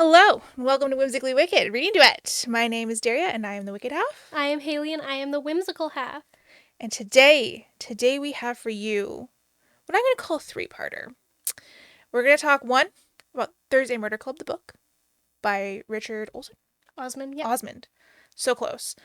Hello, and welcome to Whimsically Wicked Reading Duet. My name is Daria, and I am the Wicked Half. I am Haylee, and I am the whimsical half. And today we have for you what I'm going to call a three-parter. We're going to talk, one, about Thursday Murder Club, the book, by Richard Osmand, yeah. Osmand. So close.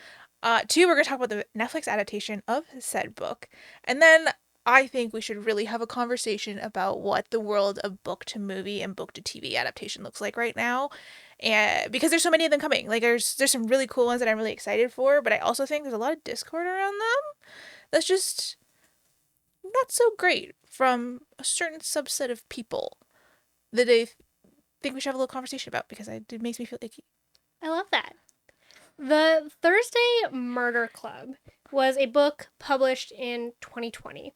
Two, we're going to talk about the Netflix adaptation of said book. And then I think we should really have a conversation about what the world of book to movie and book to TV adaptation looks like right now. And because there's so many of them coming. Like there's some really cool ones that I'm really excited for, but I also think there's a lot of discord around them that's just not so great from a certain subset of people that I think we should have a little conversation about because it makes me feel icky. I love that. The Thursday Murder Club was a book published in 2020.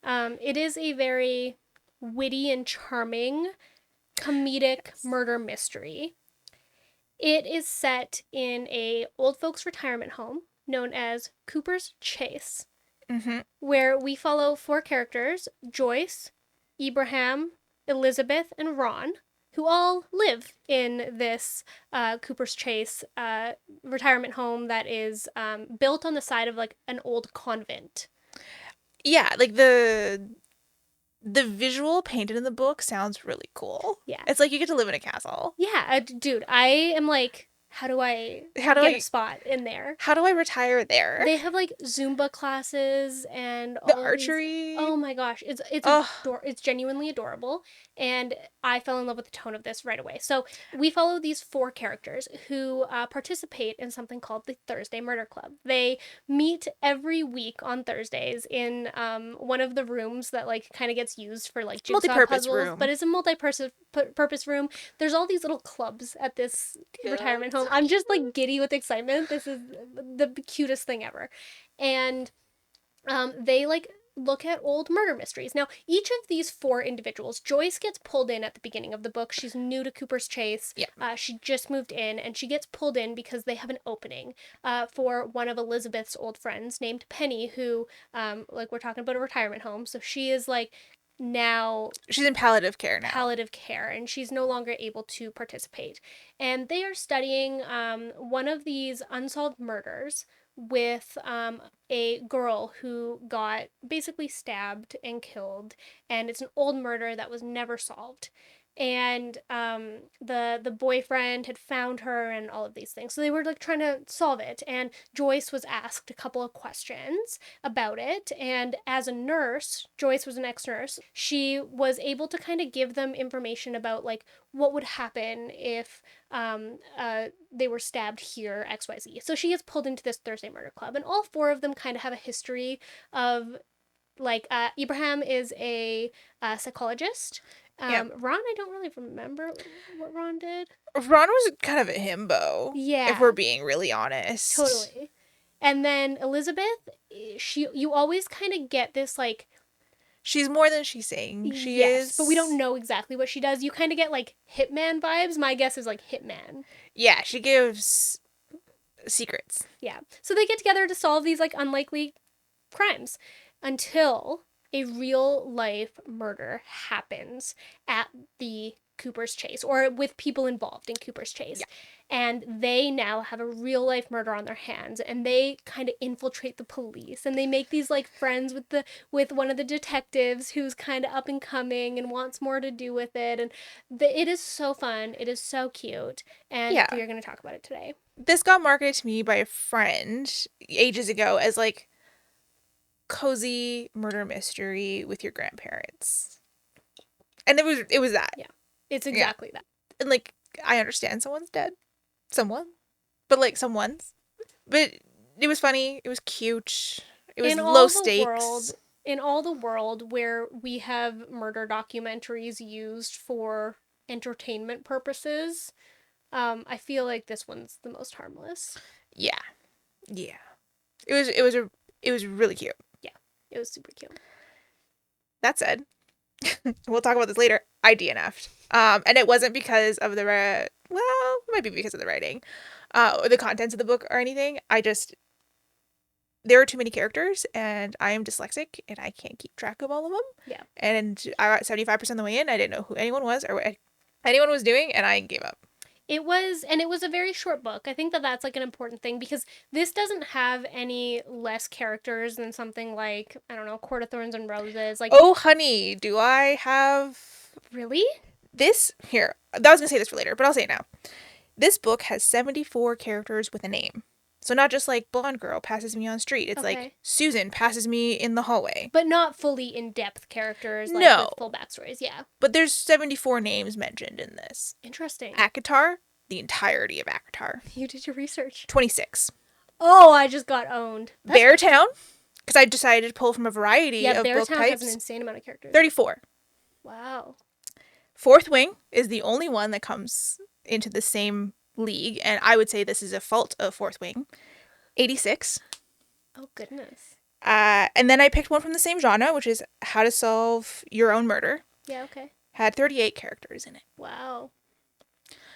It is a very witty and charming comedic murder mystery. It is set in a old folks retirement home known as Cooper's Chase, where we follow four characters, Joyce, Ibrahim, Elizabeth, and Ron, who all live in this Cooper's Chase retirement home that is built on the side of like an old convent. Yeah, like the visual painted in the book sounds really cool. Yeah. It's like you get to live in a castle. Yeah, dude, I am like, how do I get a spot in there? How do I retire there? They have like Zumba classes and the archery. Oh my gosh, it's genuinely adorable, and I fell in love with the tone of this right away. So we follow these four characters who participate in something called the Thursday Murder Club. They meet every week on Thursdays in one of the rooms that like kind of gets used for like jigsaw puzzles, room. but it's a multi-purpose room. There's all these little clubs at this retirement home. I'm just like giddy with excitement. This is the cutest thing ever. And they like look at old murder mysteries. Now, each of these four individuals, Joyce gets pulled in at the beginning of the book. She's new to Cooper's Chase. Yeah. She just moved in, and she gets pulled in because they have an opening for one of Elizabeth's old friends named Penny, who, like we're talking about a retirement home. So she is like now she's in palliative care now. And she's no longer able to participate. And they are studying one of these unsolved murders with a girl who got basically stabbed and killed, and it's an old murder that was never solved. And the boyfriend had found her and all of these things, so they were like trying to solve it. And Joyce was asked a couple of questions about it, and as a nurse, Joyce was an ex-nurse, she was able to kind of give them information about like what would happen if they were stabbed here, XYZ. So she gets pulled into this Thursday Murder Club, and all four of them kind of have a history of like Ibrahim is a psychologist. Ron, I don't really remember what Ron did. Ron was kind of a himbo. Yeah. If we're being really honest. Totally. And then Elizabeth, you always kind of get this like, she's more than she's saying she is. But we don't know exactly what she does. You kind of get like Hitman vibes. My guess is like Hitman. Yeah, she gives secrets. Yeah. So they get together to solve these like unlikely crimes until a real life murder happens at the Cooper's Chase, or with people involved in Cooper's Chase. Yeah. And they now have a real life murder on their hands, and they kind of infiltrate the police, and they make these like friends with one of the detectives who's kind of up and coming and wants more to do with it. And it is so fun. It is so cute. And we are going to talk about it today. This got marketed to me by a friend ages ago as like cozy murder mystery with your grandparents, and it was that. Yeah, it's exactly that. And like, I understand someone's dead, but it was funny, it was cute, it was low stakes. In all the world where we have murder documentaries used for entertainment purposes, I feel like this one's the most harmless. Yeah. It was really cute. It was super cute. That said, we'll talk about this later. I DNF'd. And it wasn't because of it might be because of the writing, or the contents of the book or anything. There are too many characters, and I am dyslexic, and I can't keep track of all of them. Yeah. And I got 75% of the way in. I didn't know who anyone was or what anyone was doing, and I gave up. It was, and it was a very short book. I think that that's like an important thing because this doesn't have any less characters than something like, I don't know, Court of Thorns and Roses. Like, Oh, honey, do I have really? this? Here, I was going to say this for later, but I'll say it now. This book has 74 characters with a name. So not just like blonde girl passes me on street. It's like Okay. Susan passes me in the hallway. But not fully in-depth characters, like No, with full backstories. Yeah. but there's 74 names mentioned in this. Interesting. Akatar, the entirety of Akatar. You did your research. 26. Oh, I just got owned. Beartown, because I decided to pull from a variety of book Beartown has types. an insane amount of characters. 34. Wow. Fourth Wing is the only one that comes into the same league, and I would say this is a fault of Fourth Wing. 86. Oh, goodness. And then I picked one from the same genre, which is How to Solve Your Own Murder. Yeah, okay. Had 38 characters in it. Wow.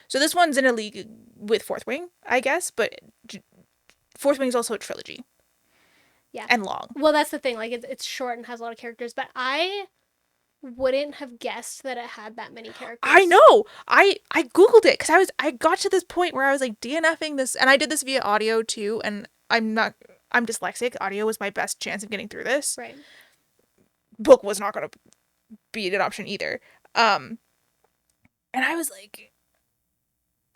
So this one's in a league with Fourth Wing, I guess, but Fourth Wing is also a trilogy. Yeah. And long. Well, that's the thing. Like, it's short and has a lot of characters, but I wouldn't have guessed that it had that many characters. I know. I googled it because I got to this point where I was like DNFing this, and I did this via audio too. And I'm dyslexic. Audio was my best chance of getting through this. Right. Book was not going to be an option either. And I was like,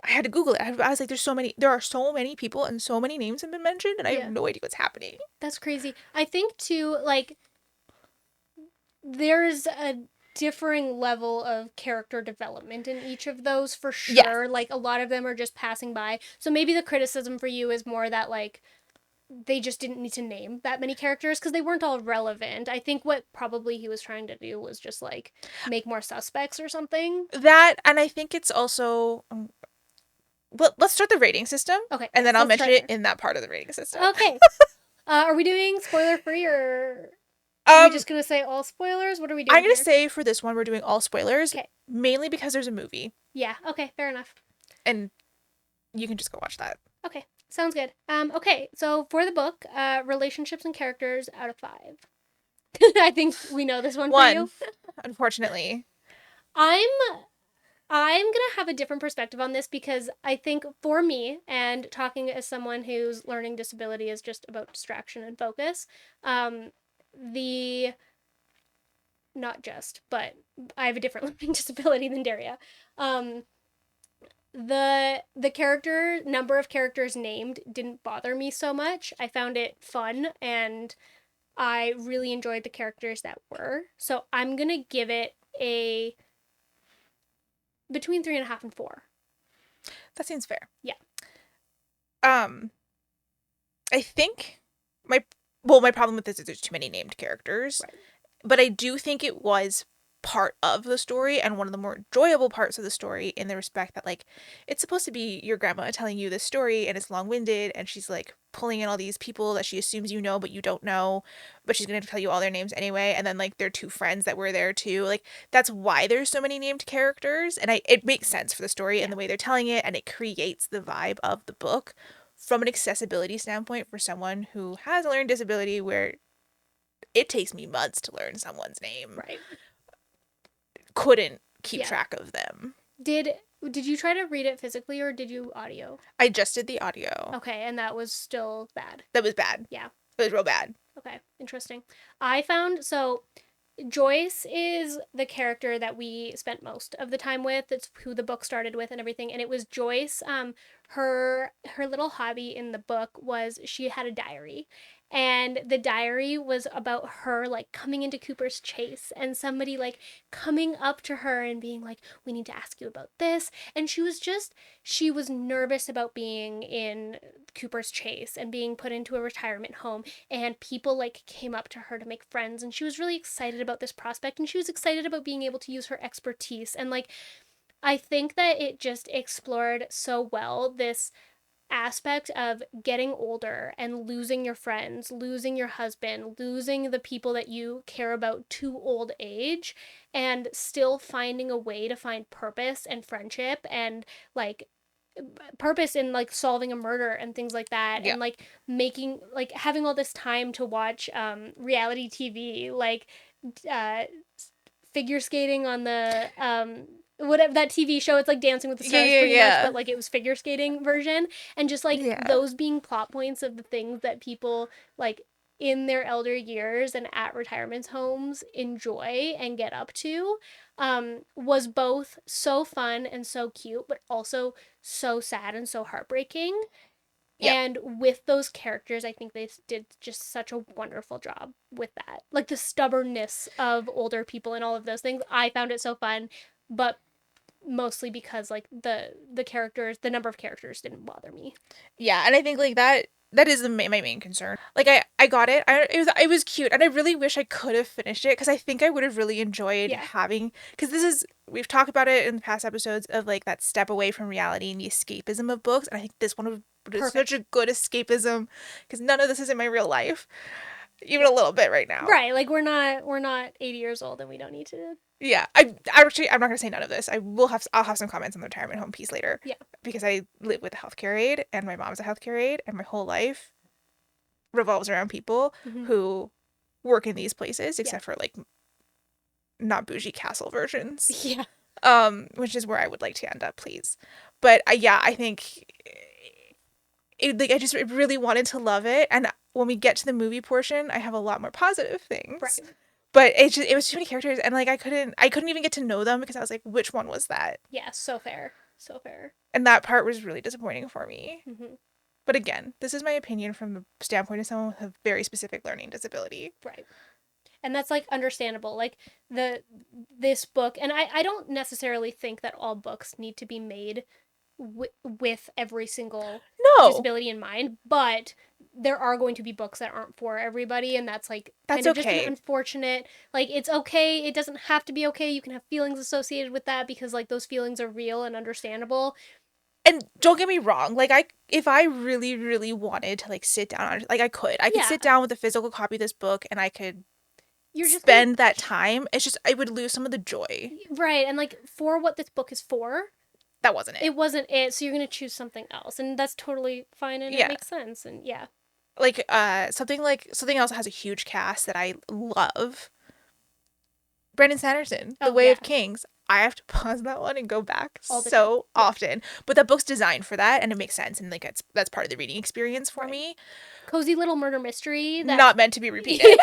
I had to Google it. I was like, there are so many people and so many names have been mentioned, and I have no idea what's happening. That's crazy. I think too, like, there's a differing level of character development in each of those for sure. Yes. Like, a lot of them are just passing by. So maybe the criticism for you is more that, like, they just didn't need to name that many characters because they weren't all relevant. I think what probably he was trying to do was just, like, make more suspects or something. That, and I think it's also... Well, let's start the rating system. Okay. And then I'll let's mention try it in that part of the rating system. Okay. Are we doing spoiler free or... Are we just going to say all spoilers? What are we doing? I'm going to say for this one, we're doing all spoilers. Okay. Mainly because there's a movie. Yeah. Okay. Fair enough. And you can just go watch that. Okay. Sounds good. Okay. So for the book, relationships and characters out of 5. I think we know this one for you. Unfortunately. I'm gonna have a different perspective on this because I think for me, and talking as someone whose learning disability is just about distraction and focus, not just, but I have a different learning disability than Daria. The number of characters named didn't bother me so much. I found it fun and I really enjoyed the characters that were. So I'm gonna give it a between 3.5 and 4. That seems fair. Yeah. I think my problem with this is there's too many named characters. Right. But I do think it was part of the story and one of the more enjoyable parts of the story in the respect that, like, it's supposed to be your grandma telling you this story and it's long-winded and she's like pulling in all these people that she assumes you know but you don't know, but she's gonna tell you all their names anyway, and then like their 2 friends that were there too. Like, that's why there's so many named characters, and it makes sense for the story and the way they're telling it, and it creates the vibe of the book from an accessibility standpoint for someone who has a learning disability where it takes me months to learn someone's name. Right. Couldn't keep track of them. Did you try to read it physically or did you audio? I just did the audio. Okay, and that was still bad. That was bad. Yeah. It was real bad. Okay, interesting. I found, so Joyce is the character that we spent most of the time with. It's who the book started with and everything. And it was Joyce. Her little hobby in the book was she had a diary. And the diary was about her, like, coming into Cooper's Chase and somebody, like, coming up to her and being like, we need to ask you about this. And she was nervous about being in Cooper's Chase and being put into a retirement home. And people, like, came up to her to make friends. And she was really excited about this prospect. And she was excited about being able to use her expertise. And, like, I think that it just explored so well this aspect of getting older and losing your friends, losing your husband, losing the people that you care about to old age, and still finding a way to find purpose and friendship and, like, purpose in, like, solving a murder and things like that. Yeah. And, like, making, like, having all this time to watch reality TV, like figure skating on the whatever that TV show. It's like Dancing with the Stars, Yeah, pretty much, yeah. but like it was figure skating version, and just like Yeah. those being plot points of the things that people like in their elder years and at retirement homes enjoy and get up to, was both so fun and so cute, but also so sad and so heartbreaking. Yep. And with those characters, I think they did just such a wonderful job with that. Like the stubbornness of older people and all of those things. I found it so fun, but mostly because like the characters, the number of characters didn't bother me. Yeah, and I think like that is my main concern. Like I got it. It was cute, and I really wish I could have finished it because I think I would have really enjoyed Yeah. having, because this is, we've talked about it in the past episodes of like that step away from reality and the escapism of books, and I think this one would is such a good escapism because none of this is in my real life, even a little bit right now. Right, like we're not 80 years old and we don't need to. Yeah, I'm not gonna say none of this. I'll have some comments on the retirement home piece later. Yeah. Because I live with a healthcare aide and my mom's a healthcare aide and my whole life revolves around people who work in these places, except for like not bougie castle versions. Yeah. Which is where I would like to end up, please. But yeah, I think I really wanted to love it, and when we get to the movie portion, I have a lot more positive things. Right. But it was too many characters, and like I couldn't even get to know them because I was like, which one was that? Yeah, so fair. So fair. And that part was really disappointing for me. Mm-hmm. But again, this is my opinion from the standpoint of someone with a very specific learning disability. Right. And that's like understandable. Like this book, and I don't necessarily think that all books need to be made with every single disability in mind, but there are going to be books that aren't for everybody, and that's like that's kind of okay. Just an unfortunate. Like it's okay. It doesn't have to be okay. You can have feelings associated with that because like those feelings are real and understandable. And don't get me wrong, like if I really, really wanted to like sit down on, like I could sit down with a physical copy of this book and I could spend that time. It's just I would lose some of the joy. Right, and like for what this book is for, that wasn't it. It wasn't it, so you're gonna choose something else, and that's totally fine, and it makes sense, and yeah. Like something else that has a huge cast that I love. Brandon Sanderson, The Way of Kings. I have to pause that one and go back so often. But that book's designed for that, and it makes sense, and like that's part of the reading experience for me. Cozy little murder mystery. Not meant to be repeated.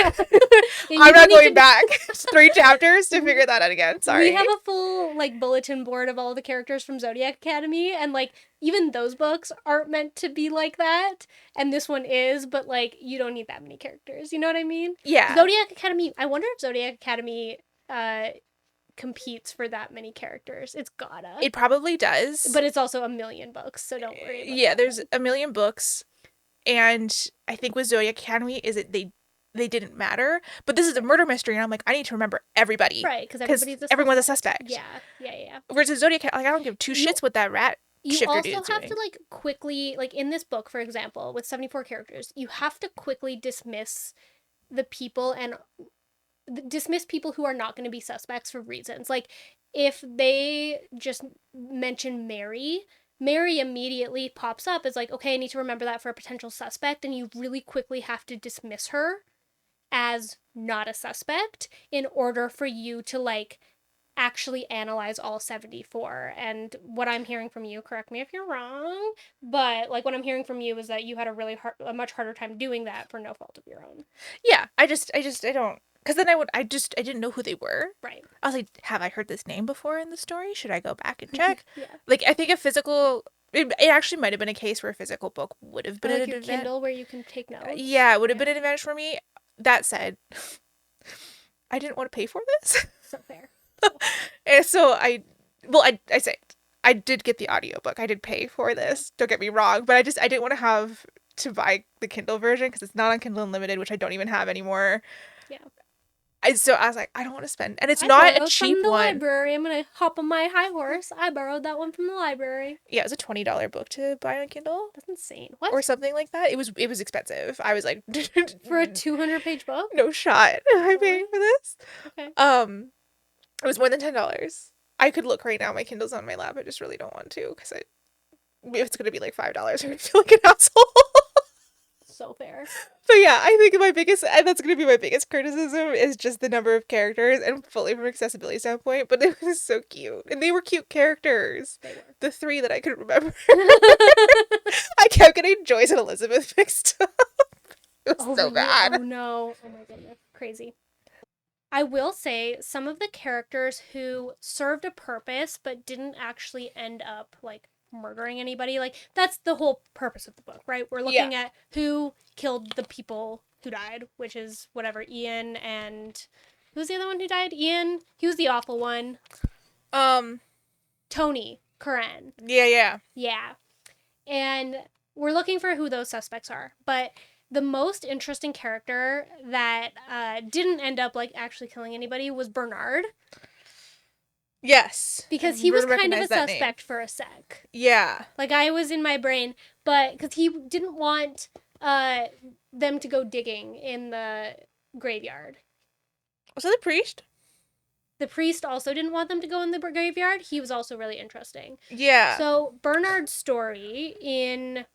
I'm not going back 3 chapters to figure that out again. Sorry. We have a full like bulletin board of all the characters from Zodiac Academy, and like even those books aren't meant to be like that, and this one is, but like you don't need that many characters. You know what I mean? Yeah. Zodiac Academy. I wonder if Zodiac Academy competes for that many characters. It's gotta. It probably does. But it's also a million books, so don't worry about that. There's a million books. And I think with Zodiac Academy is it they didn't matter. But this is a murder mystery, and I'm like, I need to remember everybody. Right, because everyone's a suspect. Yeah. Whereas with Zodiac, like I don't give two shits with that rat shifter dude's doing. You also have to like quickly, like in this book, for example, with 74 characters, you have to quickly dismiss the people and dismiss people who are not going to be suspects for reasons. Like if they just mention Mary immediately pops up as like, okay, I need to remember that for a potential suspect, and you really quickly have to dismiss her as not a suspect in order for you to like actually analyze all 74. And what I'm hearing from you, correct me if you're wrong, but like what I'm hearing from you is that you had a much harder time doing that for no fault of your own. Yeah, I don't, because then I didn't know who they were. Right. I was like, have I heard this name before in the story? Should I go back and check? Yeah. Like, I think it actually might have been a case where a physical book would have been an advantage. Kindle where you can take notes. Yeah, it would have been an advantage for me. That said, I didn't want to pay for this. So fair. And so I say I did get the audiobook. I did pay for this. Don't get me wrong, but I didn't want to have to buy the Kindle version because it's not on Kindle Unlimited, which I don't even have anymore. Yeah. So I was like, I don't want to spend, and it's not a cheap from the one. Library. I'm gonna hop on my high horse. I borrowed that one from the library. Yeah, it was a $20 book to buy on Kindle. That's insane. What? Or something like that. It was expensive. I was like, for a 200-page book? No shot. Am I paying for this? Okay. It was more than $10. I could look right now. My Kindle's on my lap. I just really don't want to because if it's gonna be like $5, I would feel like an asshole. so fair. But yeah, I think that's going to be my biggest criticism is just the number of characters and fully from accessibility standpoint, but it was so cute. And they were cute characters. They were. The three that I could remember. I kept getting Joyce and Elizabeth mixed up. It was Oh, so really? bad. Oh, no. Oh, my goodness. Crazy. I will say some of the characters who served a purpose but didn't actually end up like murdering anybody, like that's the whole purpose of the book, right? We're Yeah. looking at who killed the people who died, which is whatever Ian and who's the other one who died? Ian. He was the awful one. Tony Curran. Yeah. Yeah. And we're looking for who those suspects are. But the most interesting character that didn't end up like actually killing anybody was Bernard. Yes. Because he was kind of a suspect for a sec. Yeah. Like I was in my brain, but because he didn't want them to go digging in the graveyard. Was that the priest? The priest also didn't want them to go in the graveyard. He was also really interesting. Yeah. So Bernard's story in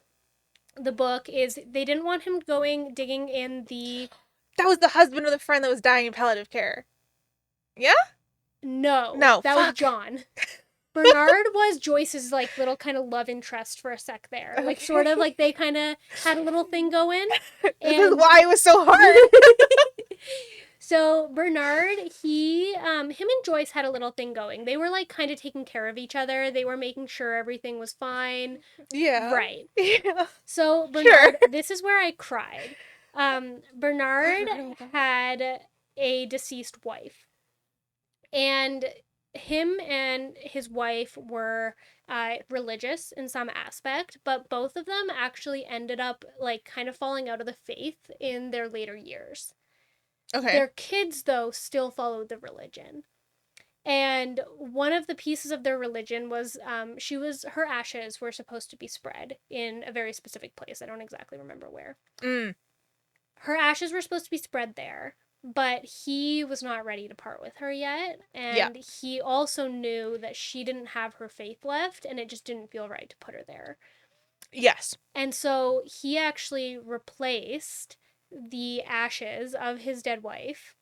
the book is they didn't want him going digging in the... That was the husband of the friend that was dying in palliative care. Yeah? No. No, that was John. Bernard was Joyce's like little kind of love interest for a sec there. Like sort of like they kind of had a little thing going. This is why it was so hard. So Bernard, him and Joyce had a little thing going. They were like kind of taking care of each other. They were making sure everything was fine. Yeah. Right. Yeah. So Bernard, this is where I cried. Bernard had a deceased wife. And him and his wife were religious in some aspect, but both of them actually ended up like kind of falling out of the faith in their later years. Okay. Their kids, though, still followed the religion. And one of the pieces of their religion was her ashes were supposed to be spread in a very specific place. I don't exactly remember where. Her ashes were supposed to be spread there, but he was not ready to part with her yet. And he also knew that she didn't have her faith left, and it just didn't feel right to put her there. Yes. And so he actually replaced the ashes of his dead wife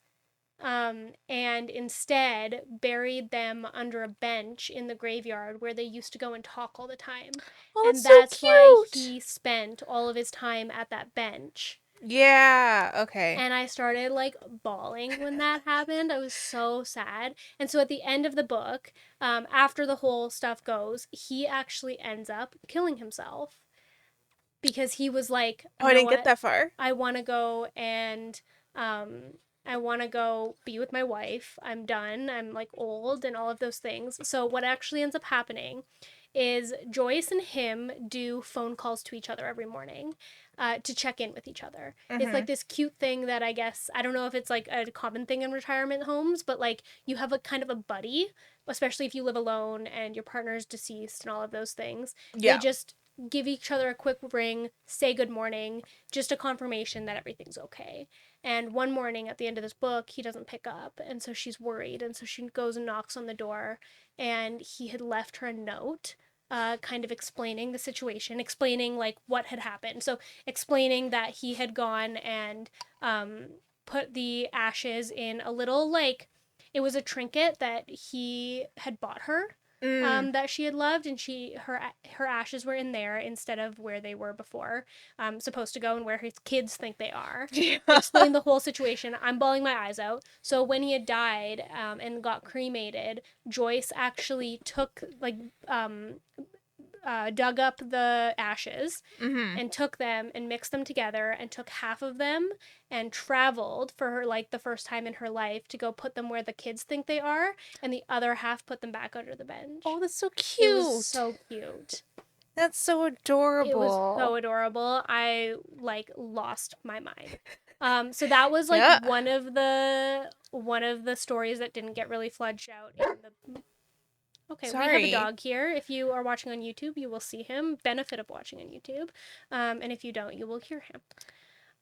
and instead buried them under a bench in the graveyard where they used to go and talk all the time. Oh, and that's so why he spent all of his time at that bench. Yeah, okay. And I started like bawling when that happened. I was so sad. And so at the end of the book, after the whole stuff goes, he actually ends up killing himself. Because he was like, I didn't get that far. I want to go and I want to go be with my wife. I'm done. I'm like old and all of those things. So what actually ends up happening is Joyce and him do phone calls to each other every morning to check in with each other. Mm-hmm. It's like this cute thing that I guess, I don't know if it's like a common thing in retirement homes, but like you have a kind of a buddy, especially if you live alone and your partner's deceased and all of those things. Yeah. They just give each other a quick ring, say good morning, just a confirmation that everything's okay. And one morning at the end of this book, he doesn't pick up, and so she's worried, and so she goes and knocks on the door, and he had left her a note kind of explaining the situation, explaining like what had happened. So explaining that he had gone and put the ashes in a little like, it was a trinket that he had bought her. That she had loved, and her ashes were in there instead of where they were before, supposed to go and where his kids think they are. Explain the whole situation. I'm bawling my eyes out. So when he had died and got cremated, Joyce actually took like dug up the ashes and took them and mixed them together and took half of them and traveled for her like the first time in her life to go put them where the kids think they are, and the other half put them back under the bench. Oh, that's so cute. It was so cute. That's so adorable. It was so adorable. I like lost my mind. So that was like one of the stories that didn't get really fledged out in the... Okay, sorry. We have a dog here. If you are watching on YouTube, you will see him. Benefit of watching on YouTube. And if you don't, you will hear him.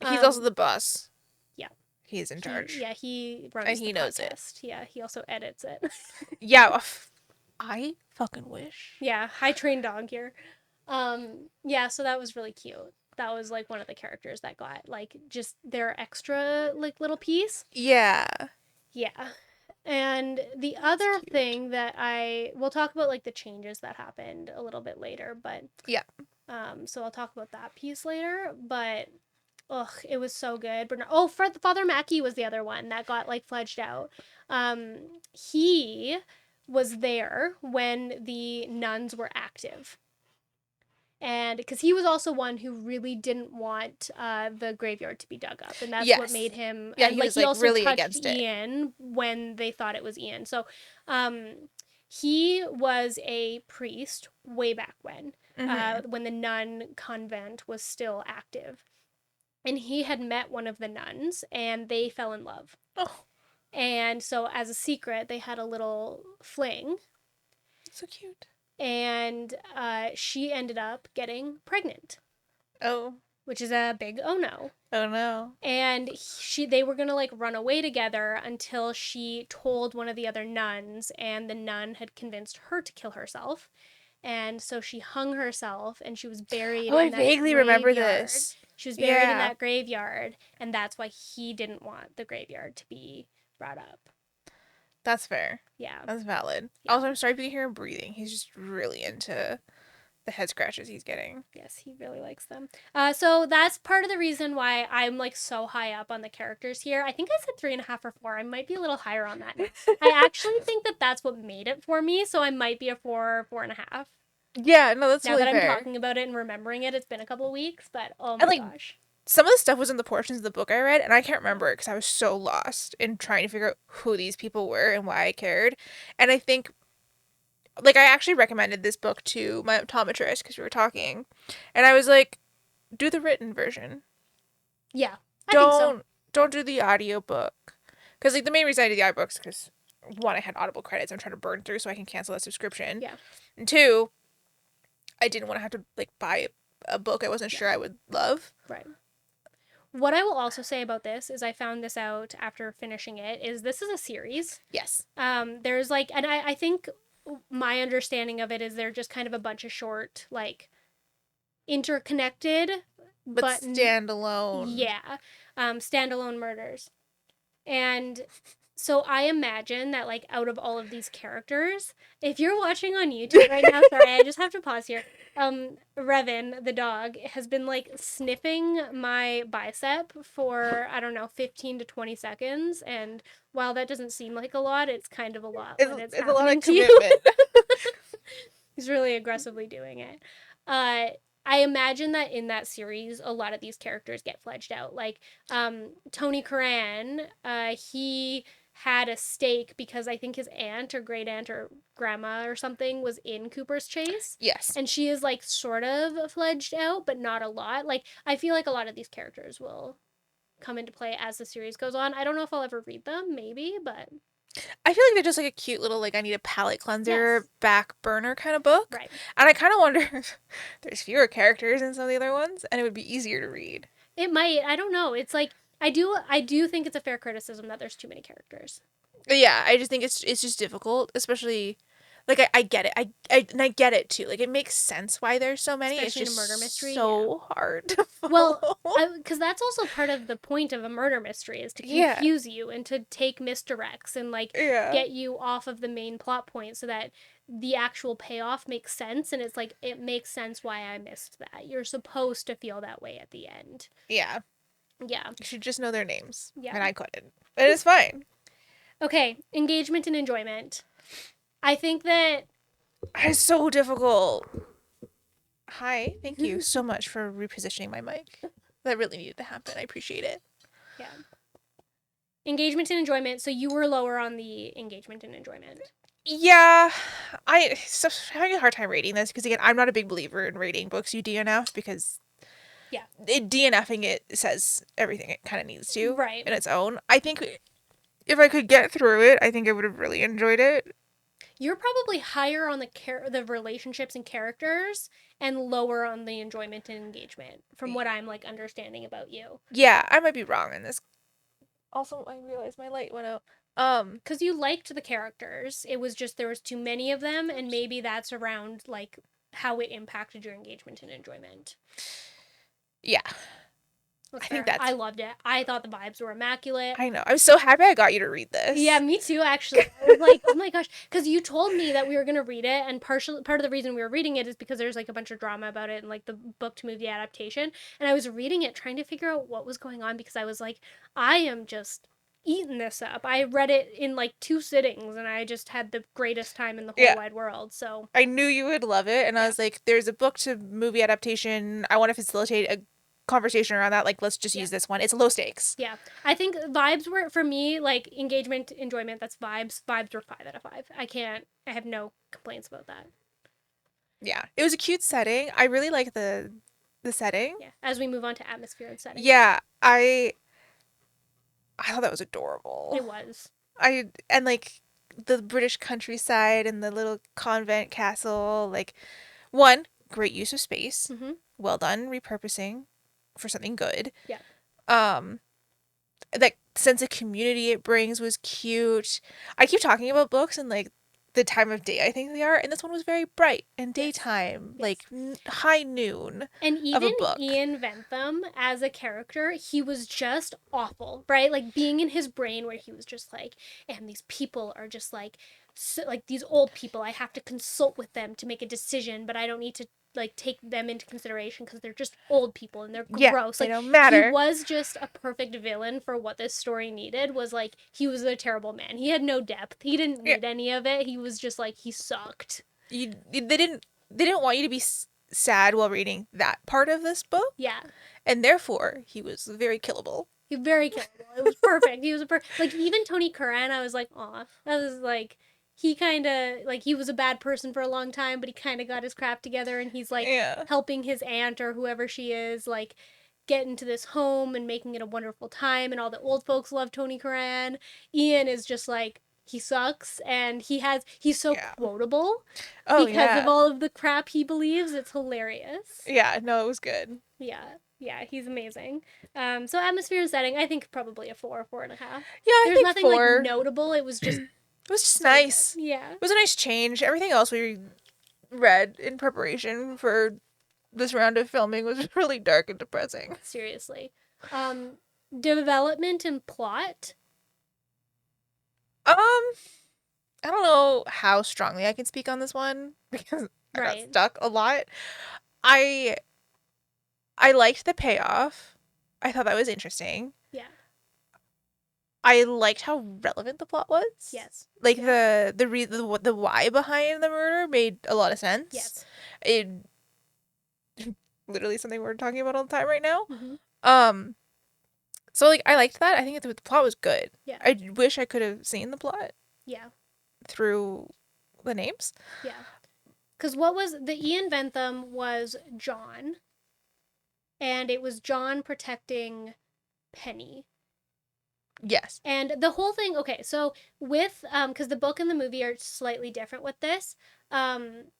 He's also the boss. Yeah. He's in charge. He runs and he knows podcast. Yeah, he also edits it. Yeah, I fucking wish. Yeah, high trained dog here. Yeah, so that was really cute. That was like one of the characters that got like just their extra like little piece. Yeah. Yeah. And the other thing that we'll talk about like the changes that happened a little bit later, but Yeah. so I'll talk about that piece later, but ugh, it was so good. Oh, Father Mackey was the other one that got like fledged out. He was there when the nuns were active, and because he was also one who really didn't want the graveyard to be dug up, and that's what Yes. made him. Yeah, And he like was he like also really touched against it. Ian when they thought it was Ian. So, he was a priest way back when the nun convent was still active, and he had met one of the nuns, and they fell in love. Oh, And so, as a secret, they had a little fling, so cute. and she ended up getting pregnant, Oh. which is a big oh no. Oh no. And they were gonna like run away together until she told one of the other nuns, and the nun had convinced her to kill herself. And so she hung herself, and she was buried Oh, I in that vaguely remember graveyard. this. She was buried in Yeah. that graveyard, and that's why he didn't want the graveyard to be brought up. That's fair. Yeah. That's valid. Yeah. Also, I'm sorry if you can hear him breathing. He's just really into the head scratches he's getting. Yes, he really likes them. So that's part of the reason why I'm like so high up on the characters here. I think I said 3.5 or 4. I might be a little higher on that now. I actually think that that's what made it for me. So I might be a 4, 4.5. Yeah, no, that's Now really that I'm fair. talking about it and remembering it, it's been a couple of weeks, but oh my And, like, gosh. some of the stuff was in the portions of the book I read, and I can't remember it because I was so lost in trying to figure out who these people were and why I cared. And I think, like, I actually recommended this book to my optometrist because we were talking, and I was like, do the written version. Yeah, I think so. Don't do the audiobook. Because, like, the main reason I did the audiobooks is because, one, I had Audible credits I'm trying to burn through so I can cancel that subscription. Yeah. And two, I didn't want to have to, like, buy a book I wasn't sure I would love. Right. What I will also say about this is I found this out after finishing it, is this is a series. Yes. There's like, and I think my understanding of it is they're just kind of a bunch of short, like, interconnected, But standalone. Yeah. Standalone murders. And so I imagine that, like, out of all of these characters, if you're watching on YouTube right now, sorry, I just have to pause here. Revan, the dog, has been, like, sniffing my bicep for, I don't know, 15 to 20 seconds. And while that doesn't seem like a lot, it's kind of a lot when it's a lot happening of to you. commitment. He's really aggressively doing it. I imagine that in that series, a lot of these characters get fledged out. Like, Tony Curran, he had a stake because I think his aunt or great aunt or grandma or something was in Cooper's Chase. Yes. And she is, like, sort of fledged out, but not a lot. Like, I feel like a lot of these characters will come into play as the series goes on. I don't know if I'll ever read them, maybe, but I feel like they're just like a cute little, like, I need a palate cleanser, back burner kind of book. Right. And I kind of wonder if there's fewer characters in some of the other ones and it would be easier to read. It might. I don't know. It's like, I do think it's a fair criticism that there's too many characters. But yeah, I just think it's just difficult, especially, like, I get it. I get it too. Like, it makes sense why there's so many. Especially it's in a just murder mystery, so hard to Well, follow. because that's also part of the point of a murder mystery, is to Yeah. confuse you and to take misdirects and, like, Yeah. get you off of the main plot point so that the actual payoff makes sense. And it's like, it makes sense why I missed that. You're supposed to feel that way at the end. Yeah. Yeah. You should just know their names. Yeah. And I couldn't. And it's fine. Okay, engagement and enjoyment. I think that It's so difficult. Hi, thank you so much for repositioning my mic. That really needed to happen. I appreciate it. Yeah. Engagement and enjoyment. So you were lower on the engagement and enjoyment. Yeah, I'm having a hard time rating this because, again, I'm not a big believer in rating books you DNF because DNFing it says everything it kind of needs to Right. in its own. I think if I could get through it, I think I would have really enjoyed it. You're probably higher on the relationships and characters and lower on the enjoyment and engagement, from what I'm, like, understanding about you. Yeah, I might be wrong in this. Also, I realized my light went out. Because you liked the characters. It was just there was too many of them, and maybe that's around, like, how it impacted your engagement and enjoyment. Yeah, That's I think fair. I that's. loved it. I thought the vibes were immaculate. I know. I was so happy I got you to read Yeah, this. me too, actually. I was like, oh my gosh. Because you told me that we were going to read it, and part of the reason we were reading it is because there's like a bunch of drama about it and like the book to movie adaptation. And I was reading it trying to figure out what was going on because I was like, I am just eating this up. I read it in like 2 sittings and I just had the greatest time in the whole Yeah. wide world. So, I knew you would love it, and I yeah. was like, "There's a book to movie adaptation. I want to facilitate a conversation around that. Like, let's just Yeah. use this one. It's low stakes." Yeah. I think vibes were, for me, like engagement, enjoyment, that's vibes. Vibes were 5 out of 5. I have no complaints about that. Yeah, it was a cute setting. I really like the setting. Yeah. As we move on to atmosphere and setting, Yeah, I thought that was adorable. it was. I and like the British countryside and the little convent castle. Like, one great use of space. Mm-hmm. Well done repurposing for something good. Yeah. Um, that sense of community it brings was cute. I keep talking about books and like the time of day I think they are, and this one was very bright and Yes. daytime, Yes. like high noon And of a even book. Ian Bentham as a character, he was just awful, right? Like being in his brain where he was just like, and these people are just like, so, like these old people, I have to consult with them to make a decision, but I don't need to like take them into consideration because they're just old people and they're Yeah, gross. they Like don't he matter. was just a perfect villain for what this story needed. Was like he was a terrible man. He had no depth. He didn't Yeah, need any of it. He was just like he sucked. they didn't want you to be sad while reading that part of this book, Yeah. and therefore he was very killable. He very killable. It was perfect. He was like even Tony Curran. I was like, aw, that was like he kind of like he was a bad person for a long time, but he kind of got his crap together, and he's like Yeah, helping his aunt or whoever she is like get into this home and making it a wonderful time, and all the old folks love Tony Curran. Ian is just like he sucks, and he's so yeah. quotable Oh because of yeah, all of the crap he believes. It's hilarious. yeah. No, it was good. Yeah, yeah, he's amazing. So atmosphere and setting, I think probably a 4, 4.5. Yeah, I There's think nothing like four. notable. It was just It was just so good. nice. Yeah, It was a nice change. Everything else we read in preparation for this round of filming was really dark and depressing. seriously. Um, Development and plot. Um, I don't know how strongly I can speak on this one because I got Right. stuck a lot. I I liked the payoff. I thought that was interesting. Yeah. I liked how relevant the plot was. Yes. Like Yeah. the why behind the murder made a lot of sense. Yes. It literally something we're talking about all the time right now. Mm-hmm. Um, so like I liked that. I think the plot was good. Yeah. I wish I could have seen the plot Yeah. through the names. Yeah. Because what was the Ian Bentham was John, and it was John protecting Penny. Yes. And the whole thing, okay, so with because the book and the movie are slightly different with this. In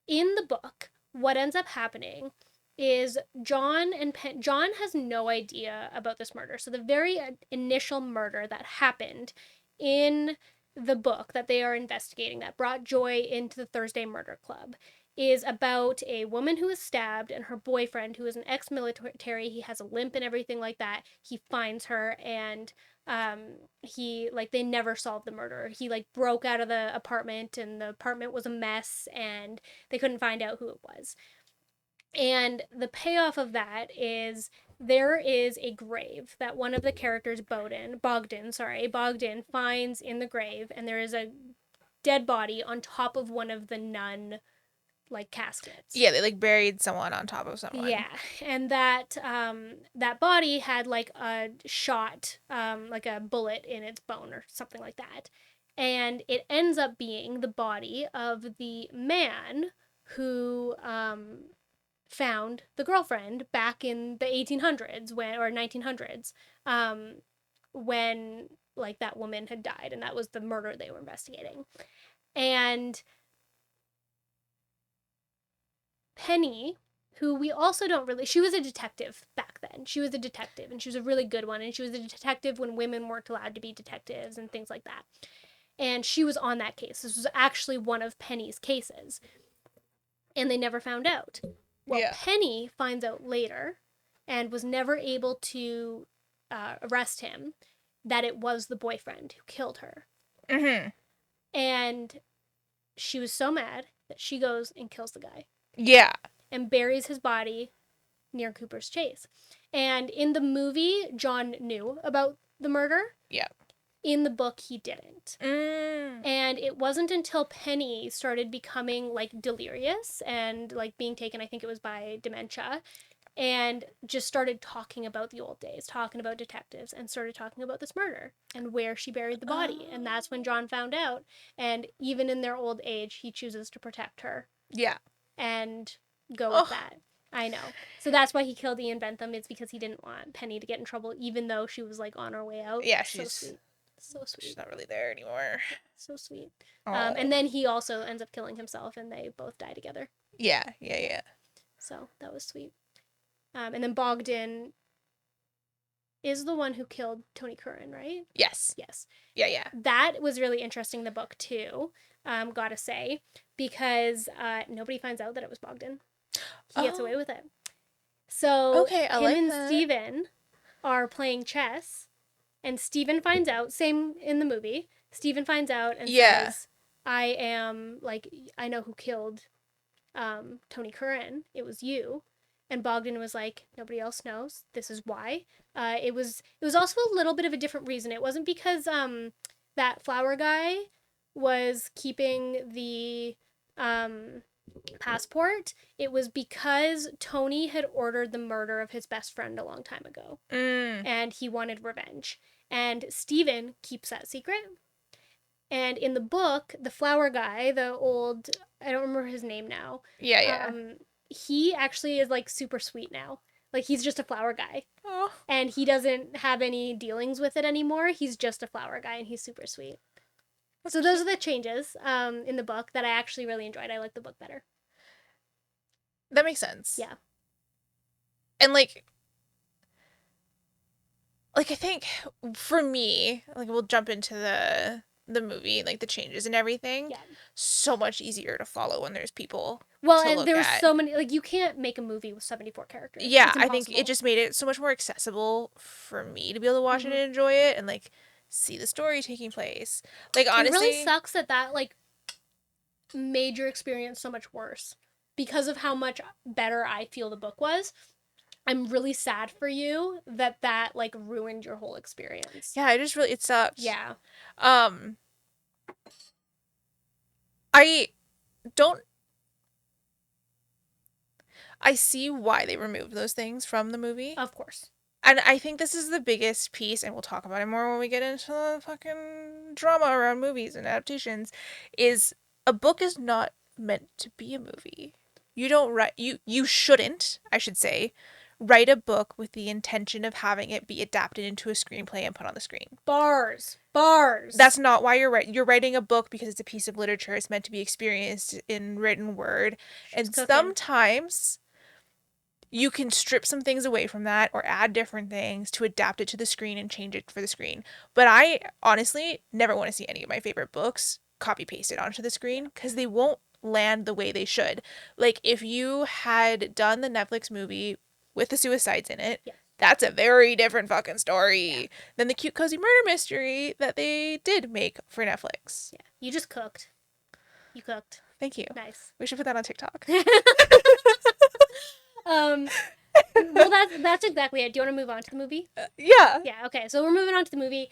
the book, what ends up happening is John has no idea about this murder. So the very initial murder that happened in the book that they are investigating that brought joy into the Thursday Murder Club is about a woman who is stabbed and her boyfriend who is an ex-military. He has a limp and everything like that. He finds her and um he like they never solved the murder. He like broke out of the apartment and the apartment was a mess and they couldn't find out who it was. And the payoff of that is there is a grave that one of the characters Bogdan finds in the grave, and there is a dead body on top of one of the nun like caskets. Yeah, they like buried someone on top of someone. Yeah, and that body had like a shot, like a bullet in its bone or something like that, and it ends up being the body of the man who found the girlfriend back in the 1800s when or 1900s, when like that woman had died, and that was the murder they were investigating, and Penny, who we also don't really, she was a detective back then. She was a detective, and she was a really good one. And she was a detective when women weren't allowed to be detectives and things like that. And she was on that case. This was actually one of Penny's cases. And they never found out. Well, Yeah. Penny finds out later and was never able to arrest him, that it was the boyfriend who killed her. Mm-hmm. And she was so mad that she goes and kills the guy Yeah. and buries his body near Cooper's Chase. And in the movie, John knew about the murder. Yeah. In the book, he didn't. Mm. And it wasn't until Penny started becoming like delirious and like being taken, I think it was by dementia, and just started talking about the old days, talking about detectives, and started talking about this murder and where she buried the body. And that's when John found out. And even in their old age, he chooses to protect her. Yeah. And go with Oh. that. I know. So that's why he killed Ian Bentham. It's because he didn't want Penny to get in trouble, even though she was like on her way out. Yeah, so sweet. So sweet. She's not really there anymore. So sweet. Oh. And then he also ends up killing himself, and they both die together. Yeah, yeah, yeah. So that was sweet. And then Bogdan is the one who killed Tony Curran, right? Yes. Yes. Yeah, yeah. That was really interesting in the book too, gotta say, because nobody finds out that it was Bogdan. He gets away with it. So okay, I him like and that. Steven are playing chess, and Steven finds out, same in the movie, Steven finds out and says, I know who killed Tony Curran. It was you. And Bogdan was like, nobody else knows. This is why. It was also a little bit of a different reason. It wasn't because that flower guy was keeping the passport. It was because Tony had ordered the murder of his best friend a long time ago. And he wanted revenge. And Steven keeps that secret. And in the book, the flower guy, the old, I don't remember his name now. Yeah, yeah. He actually is like super sweet now. Like he's just a flower guy. Oh. And he doesn't have any dealings with it anymore. He's just a flower guy and he's super sweet. So those are the changes in the book that I actually really enjoyed. I like the book better. That makes sense. Yeah. And like I think for me, like we'll jump into the movie, like the changes and everything. Yeah. So much easier to follow when there's people. Well, to and look there's at. so many, like you can't make a movie with 74 characters. Yeah, It's I think impossible. it just made it so much more accessible for me to be able to watch it and enjoy it and like see the story taking place. Like honestly, it really sucks that like made your experience so much worse because of how much better I feel the book was. I'm really sad for you that like ruined your whole experience. Yeah, it sucked. Yeah. I see why they removed those things from the movie. Of course. And I think this is the biggest piece, and we'll talk about it more when we get into the fucking drama around movies and adaptations, is a book is not meant to be a movie. You don't write, you shouldn't, I should say, write a book with the intention of having it be adapted into a screenplay and put on the screen. Bars. That's not why you're writing. You're writing a book because it's a piece of literature. It's meant to be experienced in written word. And sometimes you can strip some things away from that or add different things to adapt it to the screen and change it for the screen. But I honestly never want to see any of my favorite books copy pasted onto the screen because they won't land the way they should. Like if you had done the Netflix movie with the suicides in it, that's a very different fucking story than the cute cozy murder mystery that they did make for Netflix. Yeah, you just cooked. You cooked. Thank you. Nice. We should put that on TikTok. Well, that's exactly it. Do you want to move on to the movie? Yeah. Yeah. Okay. So we're moving on to the movie.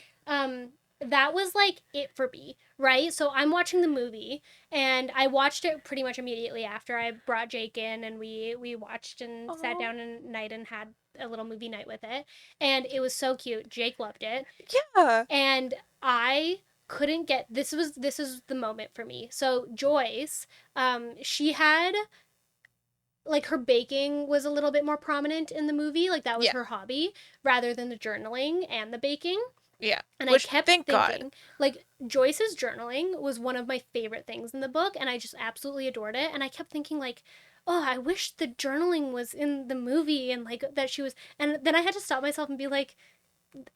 That was like it for me, right? So I'm watching the movie, and I watched it pretty much immediately after I brought Jake in, and we watched and sat down at night and had a little movie night with it, and it was so cute. Jake loved it. Yeah. And I couldn't get this is the moment for me. So Joyce, she had like her baking was a little bit more prominent in the movie, like that was her hobby rather than the journaling and the baking. Yeah. And which, I kept thinking, like, Joyce's journaling was one of my favorite things in the book, and I just absolutely adored it. And I kept thinking, like, oh, I wish the journaling was in the movie, and, like, that she was... And then I had to stop myself and be like,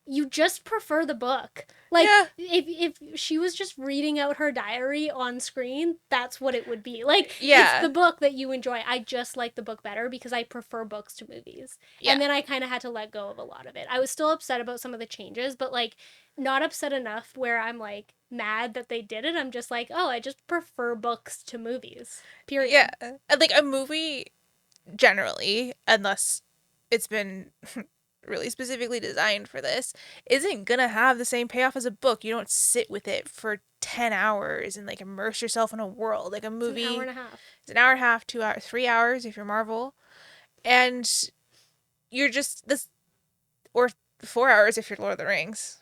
you just prefer the book. Like, Yeah. if she was just reading out her diary on screen, that's what it would be. Like, it's Yeah. the book that you enjoy. I just like the book better because I prefer books to movies. Yeah. And then I kind of had to let go of a lot of it. I was still upset about some of the changes, but like not upset enough where I'm like mad that they did it. I'm just like, oh, I just prefer books to movies. Period. Yeah. And like a movie generally, unless it's been really specifically designed for this, isn't gonna have the same payoff as a book. You don't sit with it for 10 hours and like immerse yourself in a world. Like a It's an hour movie, and a half. it's an hour and a half, 2 hours, 3 hours if you're Marvel. And you're just this, or 4 hours if you're Lord of the Rings.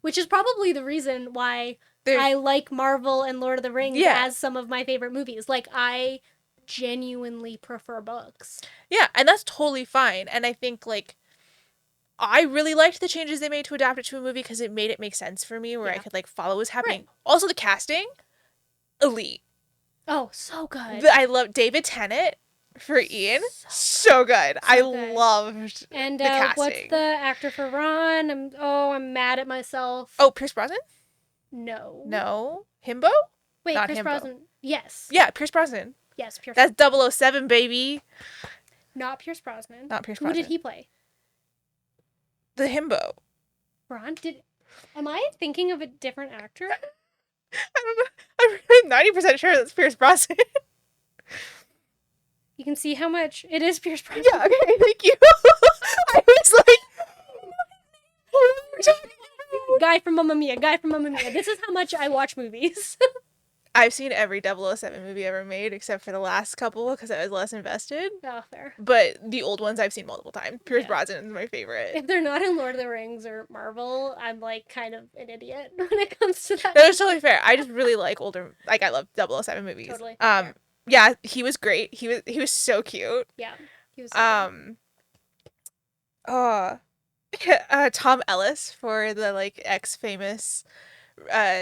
Which is probably the reason why There's, I like Marvel and Lord of the Rings yeah. as some of my favorite movies. Like, I genuinely prefer books. Yeah, and that's totally fine. And I think like I really liked the changes they made to adapt it to a movie because it made it make sense for me where I Yeah. could like follow what's happening. Right. Also the casting, elite. Oh, so good. I love David Tennant for Ian. So good. I good. loved And the casting. what's the actor for Ron? I'm mad at myself. Oh, Pierce Brosnan? No. No. Himbo? Wait, Not Pierce Himbo. Brosnan. Yes. Yeah, Pierce Brosnan. Yes, Pierce. That's 007, baby. Not Pierce Brosnan. Not Pierce Who Brosnan. did he play? The Himbo. Ron? Am I thinking of a different actor? I don't know. I'm 90% sure that's Pierce Brosnan. You can see how much it is Pierce Brosnan. Yeah, okay, thank you. I was like, Guy from Mamma Mia. This is how much I watch movies. I've seen every 007 movie ever made except for the last couple because I was less invested. Oh, fair. But the old ones I've seen multiple times. Pierce Yeah. Brosnan is my favorite. If they're not in Lord of the Rings or Marvel, I'm like kind of an idiot when it comes to that. That is totally fair. I just really like older, like I love 007 movies. Totally. Yeah, he was great. He was so cute. Yeah. He was so uh, Tom Ellis for the like ex-famous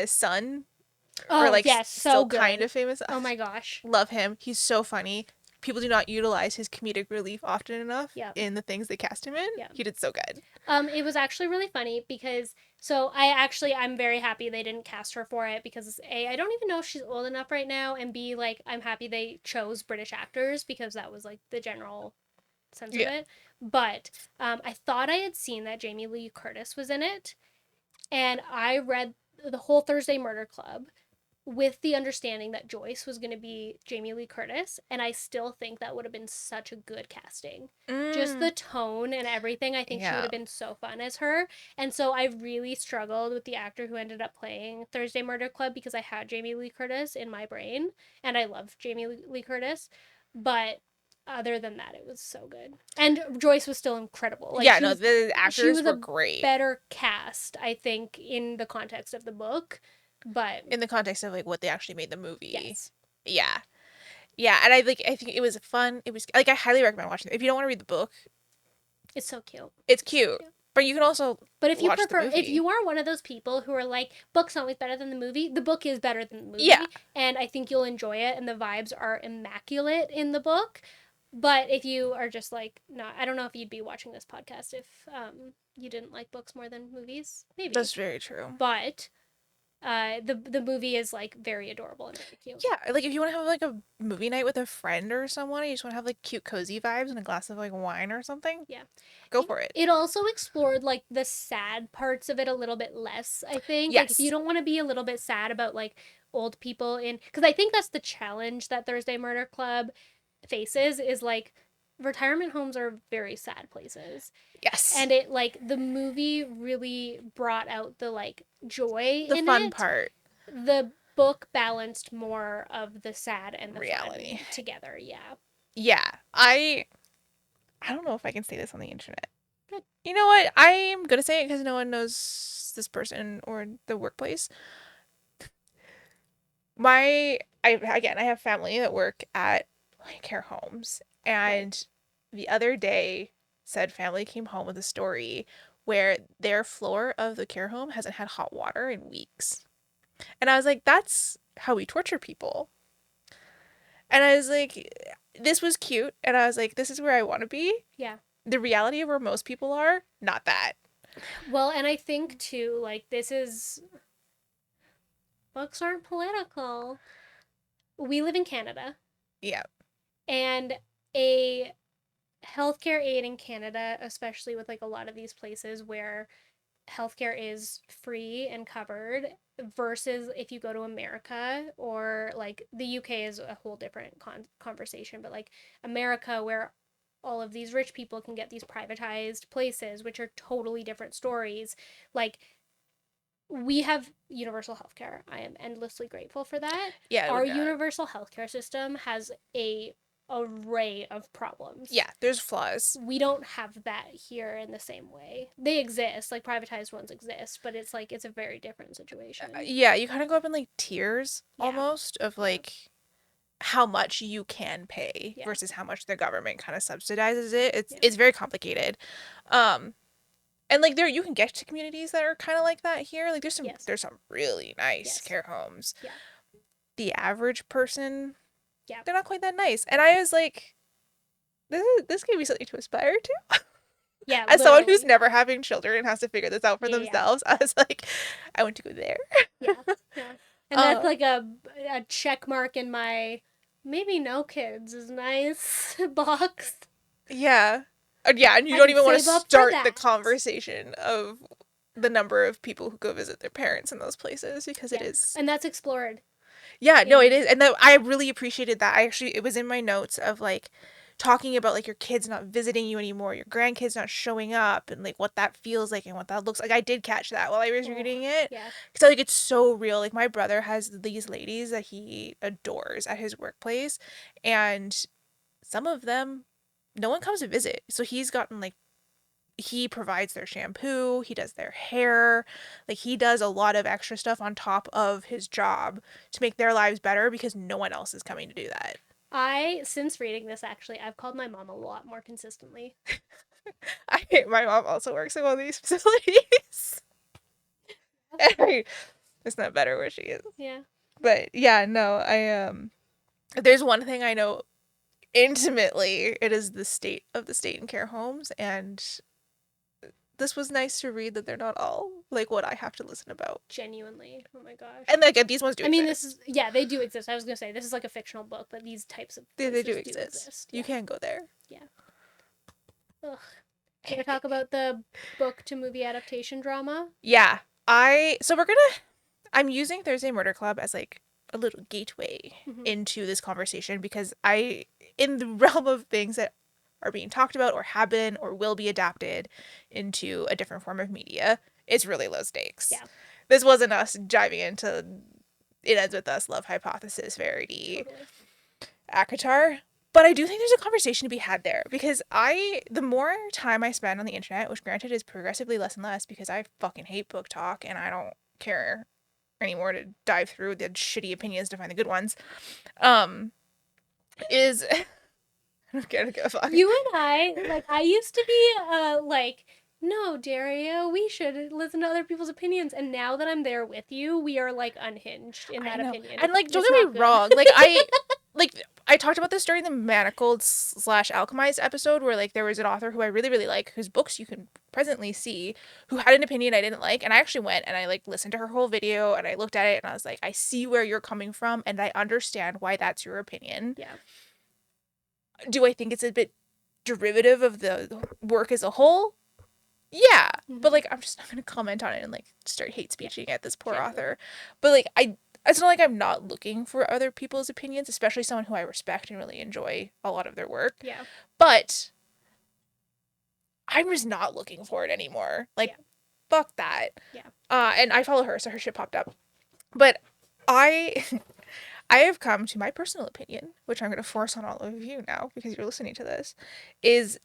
son. Oh, or like yes, so still good. kind of famous. Oh my gosh. Love him. He's so funny. People do not utilize his comedic relief often enough in the things they cast him in. Yeah. He did so good. It was actually really funny because I'm very happy they didn't cast her for it because A, I don't even know if she's old enough right now, and B, like I'm happy they chose British actors because that was like the general sense of it. But I thought I had seen that Jamie Lee Curtis was in it, and I read the whole Thursday Murder Club with the understanding that Joyce was going to be Jamie Lee Curtis, and I still think that would have been such a good casting. Just the tone and everything, I think she would have been so fun as her. And so I really struggled with the actor who ended up playing Thursday Murder Club because I had Jamie Lee Curtis in my brain, and I love Jamie Lee Curtis, but other than that, it was so good. And Joyce was still incredible. Like, the actors were great. Better cast, I think, in the context of the book. But in the context of like what they actually made the movie. Yes. Yeah. Yeah, and I think it was fun. It was like I highly recommend watching it. If you don't want to read the book, it's so cute. It's cute. But you can also if you if you are one of those people who are like, book's always better than the movie, the book is better than the movie. Yeah. And I think you'll enjoy it, and the vibes are immaculate in the book. But if you are just like, not, I don't know if you'd be watching this podcast if you didn't like books more than movies. Maybe. That's very true. But the movie is like very adorable and very cute. Yeah, like if you want to have like a movie night with a friend or someone, you just want to have like cute cozy vibes and a glass of like wine or something. Yeah. Go for it. It also explored like the sad parts of it a little bit less, I think. Yes. Like if you don't want to be a little bit sad about like old people because I think that's the challenge that Thursday Murder Club faces is like retirement homes are very sad places. Yes. And it like the movie really brought out the like joy the in fun it. part. The book balanced more of the sad and the reality fun together. Yeah. Yeah. I don't know if I can say this on the internet. But you know what? I'm gonna say it because no one knows this person or the workplace. I have family that work at care homes, and the other day said family came home with a story where their floor of the care home hasn't had hot water in weeks. And I was like, that's how we torture people. And I was like, this was cute. And I was like, this is where I want to be. Yeah. The reality of where most people are, not that. Well, and I think too, like, books aren't political. We live in Canada, Yeah. and a healthcare aid in Canada, especially with like a lot of these places where healthcare is free and covered, versus if you go to America, or like the UK is a whole different conversation, but like America, where all of these rich people can get these privatized places, which are totally different stories. Like, we have universal healthcare. I am endlessly grateful for that. Yeah, Our no, universal healthcare system has a array of problems. yeah, there's flaws. We don't have that here in the same way. They exist, like privatized ones exist, but it's like it's a very different situation. Yeah, you kind of go up in like tiers Yeah. almost of Yeah. like how much you can pay Yeah. versus how much the government kind of subsidizes it. It's Yeah. it's very complicated. Um and like there you can get to communities that are kind of like that here. Like Yes. there's some really nice Yes. care homes. Yeah. The average person, Yeah. they're not quite that nice. And I was like this gave me something to aspire to. Yeah, As someone who's literally. never having children and has to figure this out for Yeah, yeah. themselves, I was like, I want to go there. Yeah. Yeah. And that's Uh, like a check mark in my maybe no kids is nice box. yeah. Yeah, and you I don't can even want to save up for start the that. conversation of the number of people who go visit their parents in those places because it Yeah. is. And that's explored Yeah, no, it in is. And I really appreciated that. I actually, it was in my notes of like talking about like your kids not visiting you anymore, your grandkids not showing up, and like what that feels like and what that looks like. I did catch that while I was oh, reading it yeah. because like it's so real. Like my brother has these ladies that he adores at his workplace, and some of them, no one comes to visit. So he's gotten like he provides their shampoo, he does their hair, like he does a lot of extra stuff on top of his job to make their lives better because no one else is coming to do that. Since reading this, actually, I've called my mom a lot more consistently. My mom also works in one of these facilities. It's not better where she is. Yeah. But yeah, no, I there's one thing I know intimately, it is the state of the state and care homes, and this was nice to read that they're not all like what I have to listen about. Genuinely. Oh my gosh. And like these ones do I mean, this is, exist. yeah, they do exist. I was going to say, this is like a fictional book, but these types of They do places do exist. exist. You Yeah. can go there. Yeah. Ugh. Can we talk about the book to movie adaptation drama? Yeah. I'm using Thursday Murder Club as like a little gateway Mm-hmm. into this conversation because in the realm of things that are being talked about or have been or will be adapted into a different form of media, it's really low stakes. Yeah. This wasn't us diving into It Ends With Us, Love Hypothesis, Verity, Totally. ACOTAR. But I do think there's a conversation to be had there because the more time I spend on the internet, which granted is progressively less and less because I fucking hate book talk and I don't care anymore to dive through the shitty opinions to find the good ones, is I'm gonna go fuck. You and I used to be like, no, Daria, we should listen to other people's opinions. And now that I'm there with you, we are like unhinged in I that know. opinion. And like don't It's get not me good. wrong, like I talked about this during the Manacled / Alchemized episode where like there was an author who I really really like whose books you can presently see who had an opinion I didn't like, and I actually went and I like listened to her whole video and I looked at it and I was like, I see where you're coming from and I understand why that's your opinion. Yeah. Do I think it's a bit derivative of the work as a whole? Yeah, but like I'm just not gonna comment on it and like start hate speeching at this poor author. But like it's not like I'm not looking for other people's opinions, especially someone who I respect and really enjoy a lot of their work. Yeah. But I'm just not looking for it anymore. Like fuck that. Yeah. And I follow her, so her shit popped up. But I I have come to my personal opinion, which I'm gonna force on all of you now because you're listening to this, is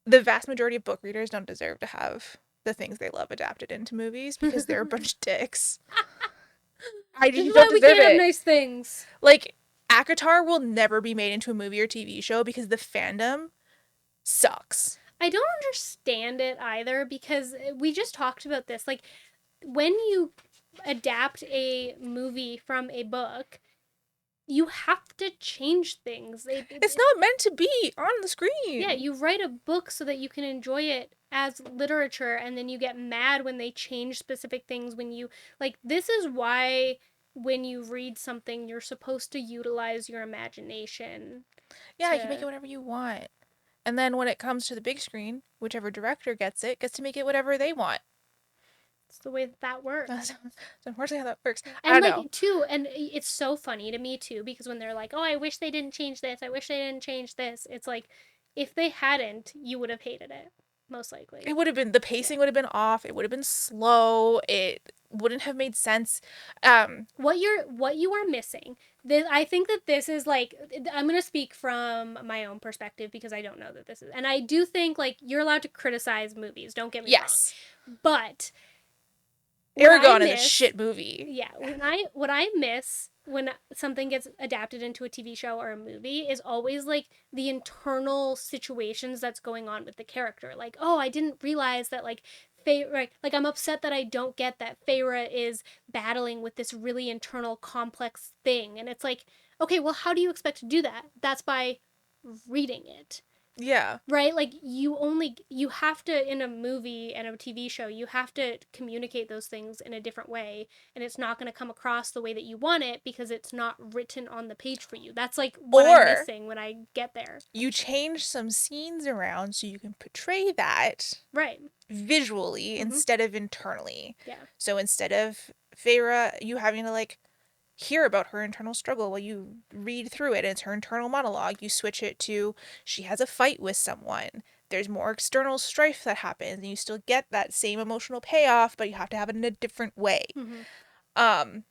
the vast majority of book readers don't deserve to have the things they love adapted into movies because they're a bunch of dicks. This You is don't why we deserve can't have it. nice things. Like, ACOTAR will never be made into a movie or TV show because the fandom sucks. I don't understand it either because we just talked about this. Like, when you adapt a movie from a book, You have to change things. It's not meant to be on the Yeah, screen. you write a book so that you can enjoy it as literature, and then you get mad when they change specific things. When you, like, this is why when you read something, you're supposed to utilize your imagination Yeah, you can make it to. whatever you want. And then when it comes to the big screen, whichever director gets it gets to make it whatever they want. It's the way that that That's works. unfortunately how that works. I And don't know. like too, and it's so funny to me too, because when they're like, "Oh, I wish they didn't change this. I wish they didn't change this." It's like, if they hadn't, you would have hated it, most It likely. would have been, the Yeah. pacing would have been off. It would have been slow. It wouldn't have made sense. What you are missing. This, I think that this is like, I'm gonna speak from my own perspective because I don't know that this is, and I do think like you're allowed to criticize movies. Don't get me wrong, Yes. but what I Aragon is a miss shit movie. yeah, what I miss when something gets adapted into a TV show or a movie is always like the internal situations that's going on with the character. Like, oh, I didn't realize that like like I'm upset that I don't get that Feyre is battling with this really internal complex thing. And it's like, okay, well, how do you expect to do that? That's by reading it, Yeah. right? Like you have to, in a movie and a TV show, you have to communicate those things in a different way, and it's not going to come across the way that you want it because it's not written on the page for you. That's like what I'm Or missing when I get there. you change some scenes around so you can portray that Right. visually Mm-hmm. instead of internally. Yeah. So instead of Feyre, you having to like hear about her internal struggle while you read through it and it's her internal monologue, you switch it to she has a fight with someone. There's more external strife that happens and you still get that same emotional payoff, but you have to have it in a different way. Mm-hmm. Um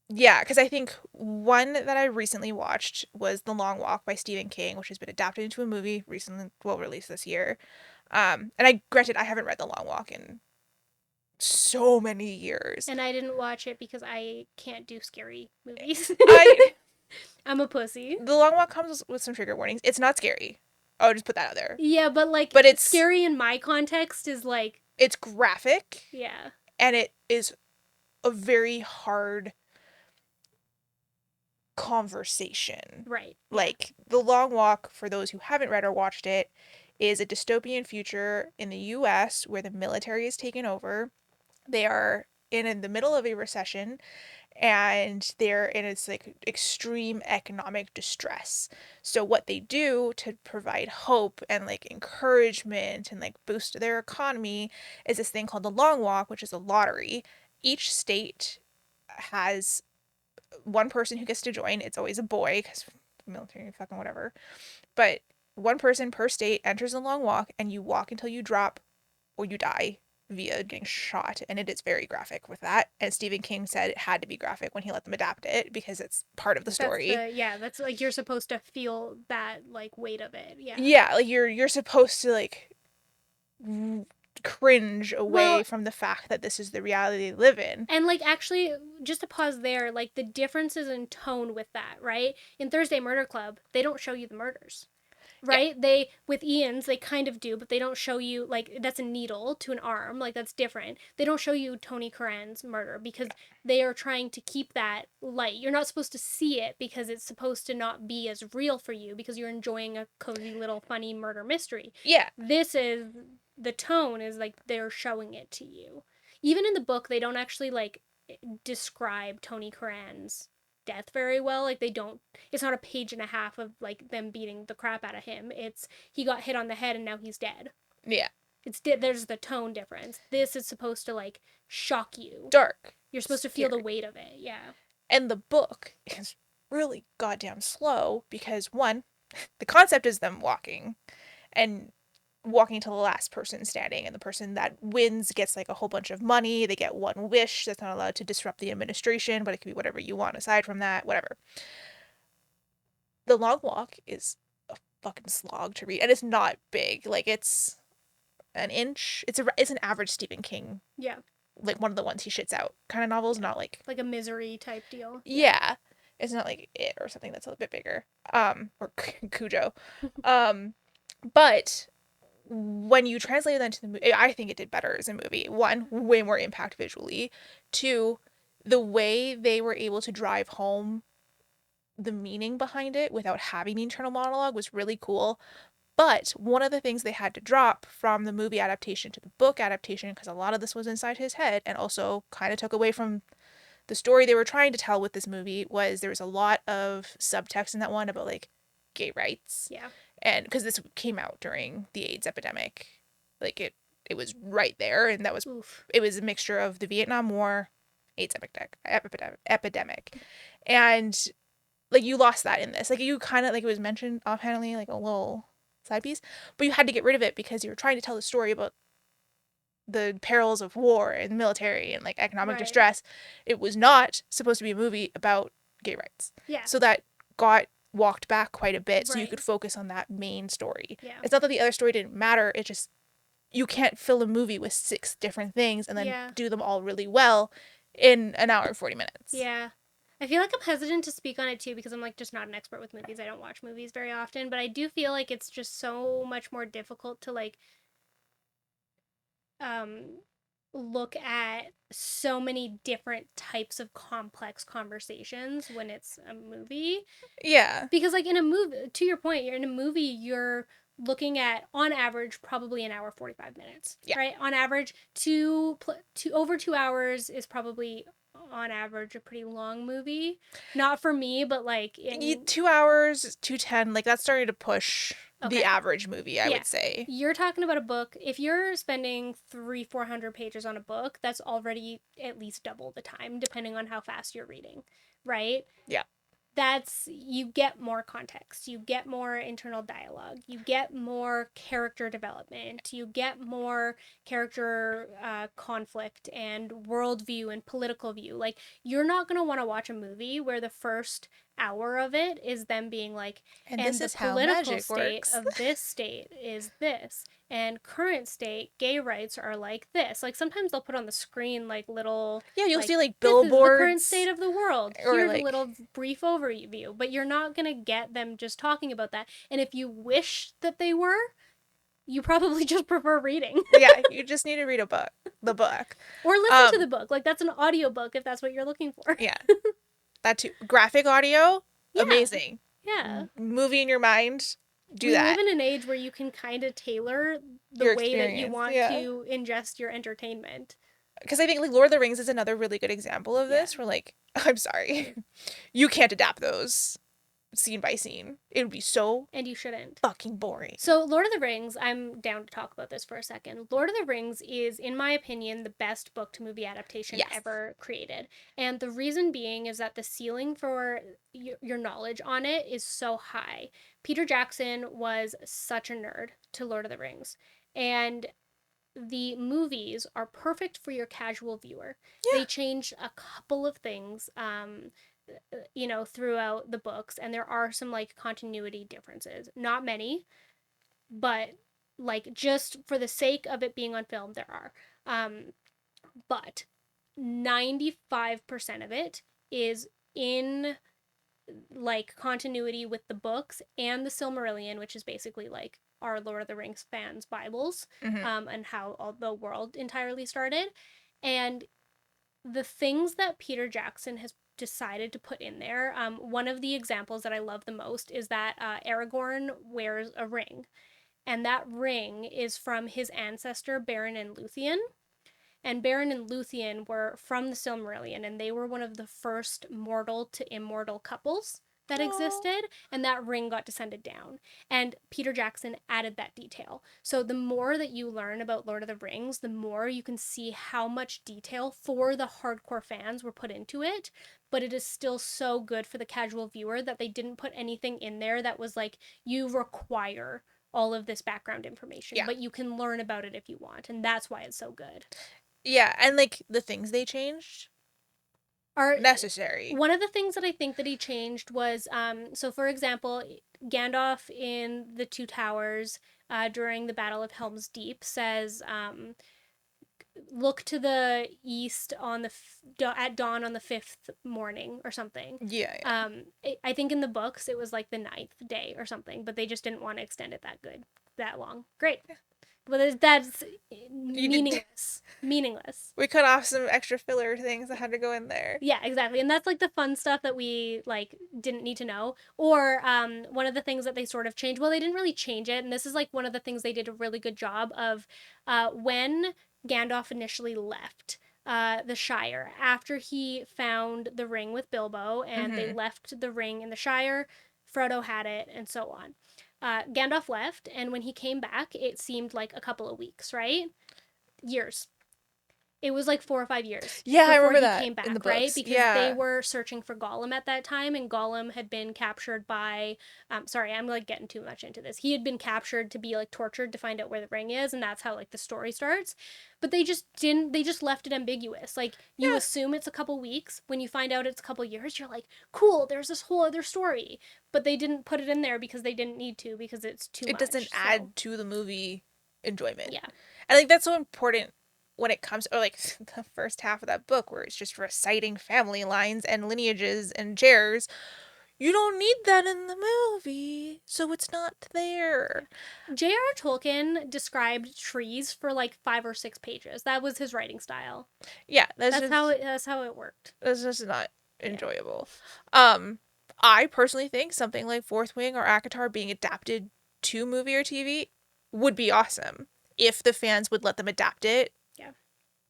yeah, because I think one that I recently watched was The Long Walk by Stephen King, which has been adapted into a movie recently, well, released this year. And I granted I haven't read The Long Walk in so many years. And I didn't watch it because I can't do scary movies. I I'm a pussy. The Long Walk comes with some trigger warnings. It's not scary. I'll just put that out there. Yeah, but like But scary in my context is like, it's graphic yeah. and it is a very hard conversation. Right. Yeah. Like The Long Walk, for those who haven't read or watched it, is a dystopian future in the US where the military is taken over. They are in the middle of a recession and they're in its like extreme economic distress. So what they do to provide hope and like encouragement and like boost their economy is this thing called the Long Walk, which is a lottery. Each state has one person who gets to join. It's always a boy because military fucking whatever. But one person per state enters the Long Walk and you walk until you drop or you die via getting shot, and it is very graphic with that. And Stephen King said it had to be graphic when he let them adapt it because it's part of the That's story. the yeah, that's like you're supposed to feel that like weight of it. Yeah. Yeah, like you're supposed to like cringe away Well, from the fact that this is the reality they live in. and like actually just to pause there, like the differences in tone with that, right? In Thursday Murder Club, they don't show you the murders. Yeah, Right? They with Ian's they kind of do, but they don't show you like that's a needle to an arm, like that's different. They don't show you Tony Curran's murder because they are trying to keep that light. You're not supposed to see it because it's supposed to not be as real for you because you're enjoying a cozy little funny murder mystery. yeah, This is the tone is like they're showing it to you. Even in the book, they don't actually like describe Tony Curran's death very well. Like they don't. It's not a page and a half of like them beating the crap out of him. It's he got hit on the head and now he's dead. yeah. There's the tone difference. This is supposed to like shock you. Dark, You're supposed to feel the scary. weight of it. Yeah. And the book is really goddamn slow because one, the concept is them walking and walking to the last person standing, and the person that wins gets like a whole bunch of money. They get one wish that's not allowed to disrupt the administration, but it can be whatever you want aside from that, whatever. The Long Walk is a fucking slog to read, and it's not big. Like it's an inch. It's an average Stephen King, Yeah. like one of the ones he shits out kind of novels, not like Like a misery type deal. yeah. It's not like it or something that's a little bit bigger. Or Cujo. But when you translate that into the movie, I think it did better as a movie. One, way more impact visually. Two, the way they were able to drive home the meaning behind it without having the internal monologue was really cool. But one of the things they had to drop from the movie adaptation to the book adaptation, because a lot of this was inside his head and also kind of took away from the story they were trying to tell with this movie, was there was a lot of subtext in that one about like gay rights. Yeah. And because this came out during the AIDS epidemic, like it was right there, and that was Oof. it was a mixture of the Vietnam War, AIDS epidemic, and like you lost that in this. Like you kind of like it was mentioned offhandedly, like a little side piece, but you had to get rid of it because you were trying to tell the story about the perils of war and military and like economic Right. distress. It was not supposed to be a movie about gay rights. Yeah. So that got walked back quite a bit so you Right. could focus on that main story. Yeah. It's not that the other story didn't matter, it just you can't fill a movie with 6 different things and then Yeah. do them all really well in an hour and 40 minutes. Yeah. I feel like I'm hesitant to speak on it too because I'm like just not an expert with movies. I don't watch movies very often, but I do feel like it's just so much more difficult to like um look at so many different types of complex conversations when it's a movie. Yeah. Because like in a movie, to your point, you're in a movie, you're looking at on average probably an hour 45 minutes. Yeah. Right? On average, over 2 hours is probably on average a pretty long movie. Not for me, but like in 2 hours, 210, like that's starting to push the okay. average movie, I Yeah. would say. You're talking about a book. If you're spending 300-400 pages on a book, that's already at least double the time, depending on how fast you're reading, right? Yeah. That's you get more context, you get more internal dialogue, you get more character development, you get more character conflict and worldview and political view. Like you're not gonna want to watch a movie where the first hour of it is them being like, And and this the is how political magic state works. of this state is this, and current state gay rights are like this. Like sometimes they'll put on the screen like little Yeah, you'll like see like this is the current billboards state of the world. or Here's a like little brief overview, but you're not going to get them just talking about that. And if you wish that they were, you probably just prefer reading. yeah, you just need to read the book. Or listen to the book. Like that's an audiobook if that's what you're looking for. Yeah. That too. Graphic audio, Yeah. amazing. Yeah. Movie in your mind, do we that. live in an age where you can kind of tailor the Your way that you experience, want yeah. to ingest your entertainment. Because I think like Lord of the Rings is another really good example of this, where like, I'm sorry, you can't adapt those scene by scene. It would be so And you shouldn't. fucking boring. So, Lord of the Rings, I'm down to talk about this for a second. Lord of the Rings is, in my opinion, the best book to movie adaptation Yes. ever created. And the reason being is that the ceiling for your knowledge on it is so high. Peter Jackson was such a nerd to Lord of the Rings. And the movies are perfect for your casual viewer. Yeah. They changed a couple of things throughout the books, and there are some like continuity differences. Not many, but like just for the sake of it being on film, there are. But 95% of it is in like continuity with the books and the Silmarillion, which is basically like our Lord of the Rings fans' Bibles, and how all the world entirely started. And the things that Peter Jackson has decided to put in there, one of the examples that I love the most is that Aragorn wears a ring. And that ring is from his ancestor, Beren and Luthien. And Beren and Luthien were from the Silmarillion, and they were one of the first mortal to immortal couples that existed, and that ring got descended down. And Peter Jackson added that detail. So the more that you learn about Lord of the Rings, the more you can see how much detail for the hardcore fans were put into it, but it is still so good for the casual viewer that they didn't put anything in there that was like, you require all of this background information, but you can learn about it if you want, and that's why it's so good. Yeah, and like the things they changed are necessary. One of the things that I think that he changed was, so for example, Gandalf in the Two Towers during the Battle of Helm's Deep says, look to the east on at dawn on the 5th morning or something. Yeah. I think in the books it was like the 9th day or something, but they just didn't want to extend it that long. Great. But that's You did, meaningless. Meaningless. we cut off some extra filler things that had to go in there. Yeah, exactly. And that's like the fun stuff that we like didn't need to know. Or one of the things that they sort of changed, well, they didn't really change it, and this is like one of the things they did a really good job of when Gandalf initially left the Shire after he found the ring with Bilbo and they Mm-hmm. left the ring in the Shire, Frodo had it and so on. Gandalf left, and when he came back, it seemed like a couple of weeks, right? Years. It was like 4 or 5 years Yeah, I before remember he that came in the back, right? books. Because they Yeah. were searching for Gollum at that time, and Gollum had been captured by. Sorry, I'm like getting too much into this. He had been captured to be like tortured to find out where the ring is, and that's how like the story starts. But they just didn't. They just left it ambiguous. Like you Yeah. assume it's a couple weeks. When you find out it's a couple years, you're like, cool. There's this whole other story. But they didn't put it in there because they didn't need to because it's too It doesn't much. So add to the movie enjoyment. yeah. And like that's so important when it comes or like the first half of that book where it's just reciting family lines and lineages and chairs. You don't need that in the movie, so it's not there. J.R. Tolkien described trees for like 5 or 6 pages. That was his writing style. Yeah, That's how it worked. that's just not Yeah. enjoyable. Um, I personally think something like Fourth Wing or ACOTAR being adapted to movie or TV would be awesome if the fans would let them adapt it Yeah.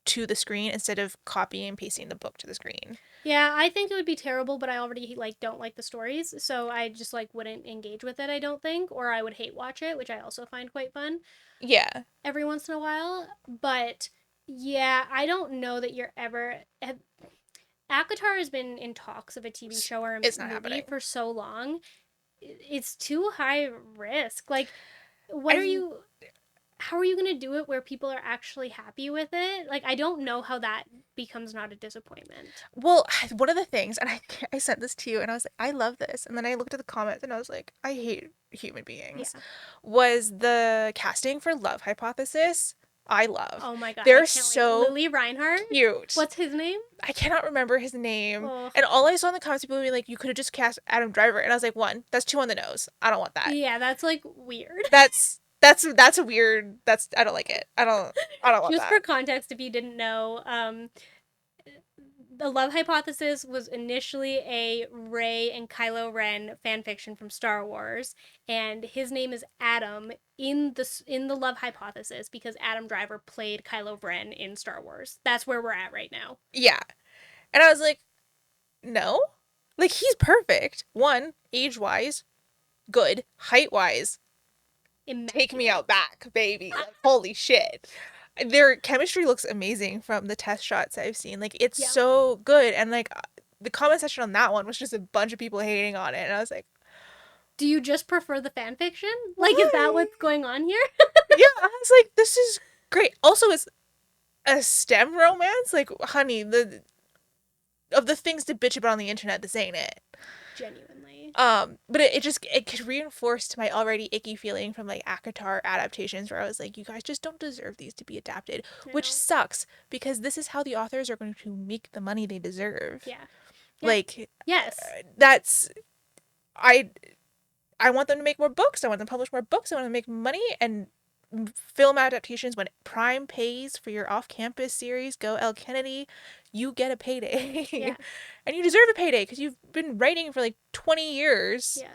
to the screen instead of copying and pasting the book to the screen. Yeah, I think it would be terrible, but I already like don't like the stories, so I just like wouldn't engage with it, I don't think, or I would hate watch it, which I also find quite fun Yeah, every once in a while. But yeah, I don't know that you're ever Akatar has been in talks of a TV show or a it's not movie happening. for so long. It's too high risk. Like what are I you how are you going to do it where people are actually happy with it? Like, I don't know how that becomes not a disappointment. well, one of the things, and I sent this to you, and I was like, I love this, and then I looked at the comments, and I was like, I hate human beings. Yeah. Was the casting for Love Hypothesis? I love. Oh my god, I They're can't wait. so Lily Reinhardt? cute. What's his name? I cannot remember his name. Oh, And all I saw in the comments, people being like, you could have just cast Adam Driver. And I was like, one, that's too on the nose. I don't want that. yeah, that's like weird. That's a weird, I don't like it. I don't want Just for that. context, if you didn't know, the Love Hypothesis was initially a Rey and Kylo Ren fanfiction from Star Wars, and his name is Adam in the Love Hypothesis because Adam Driver played Kylo Ren in Star Wars. That's where we're at right now. Yeah. And I was like, no. Like, he's perfect. One, age wise, good. Height wise, take me Immaculate. out back, baby. Like, holy shit. Their chemistry looks amazing from the test shots I've seen. Like, it's Yeah. so good. And, like, the comment section on that one was just a bunch of people hating on it. And I was like, Do you just prefer the fanfiction? Like, is that why? what's going on here? Yeah, I was like, this is great. Also, it's a STEM romance. Like, honey, of the things to bitch about on the internet, this ain't it. Genuinely. But it reinforced my already icky feeling from like ACOTAR adaptations, where I was like, you guys just don't deserve these to be adapted, I which know. sucks because this is how the authors are going to make the money they deserve. Yeah. Yeah. Like, Yes. that's I I want them to make more books. I want them to publish more books. I want them to make money and film adaptations. When Prime pays for your off-campus series, go L. Kennedy, you get a payday. Yeah. And you deserve a payday because you've been writing for like 20 years Yeah.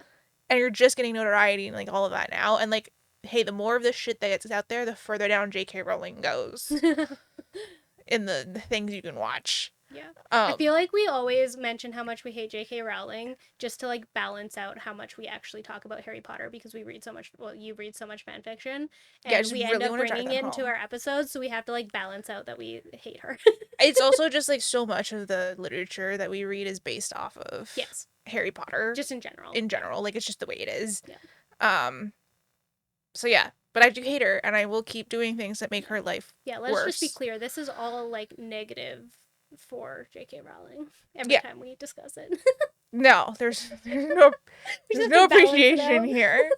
and you're just getting notoriety and like all of that now. And like, hey, the more of this shit that gets out there, the further down J.K. Rowling goes in the things you can watch. Yeah. I Um, feel like we always mention how much we hate J.K. Rowling just to like balance out how much we actually talk about Harry Potter because we read so much, well, you read so much fan fiction yeah, I and just we end really up want to drive bringing that it into home. our episodes, so we have to like balance out that we hate her. It's also just like so much of the literature that we read is based off of Yes. Harry Potter Just in general. in general. Like, it's just the way it is. Yeah. So yeah, but I do hate her, and I will keep doing things that make her life Yeah, let's worse. just be clear. This is all like negative for J.K. Rowling every Yeah. time we discuss it. No, there's no We just there's have no to balance it appreciation out. here.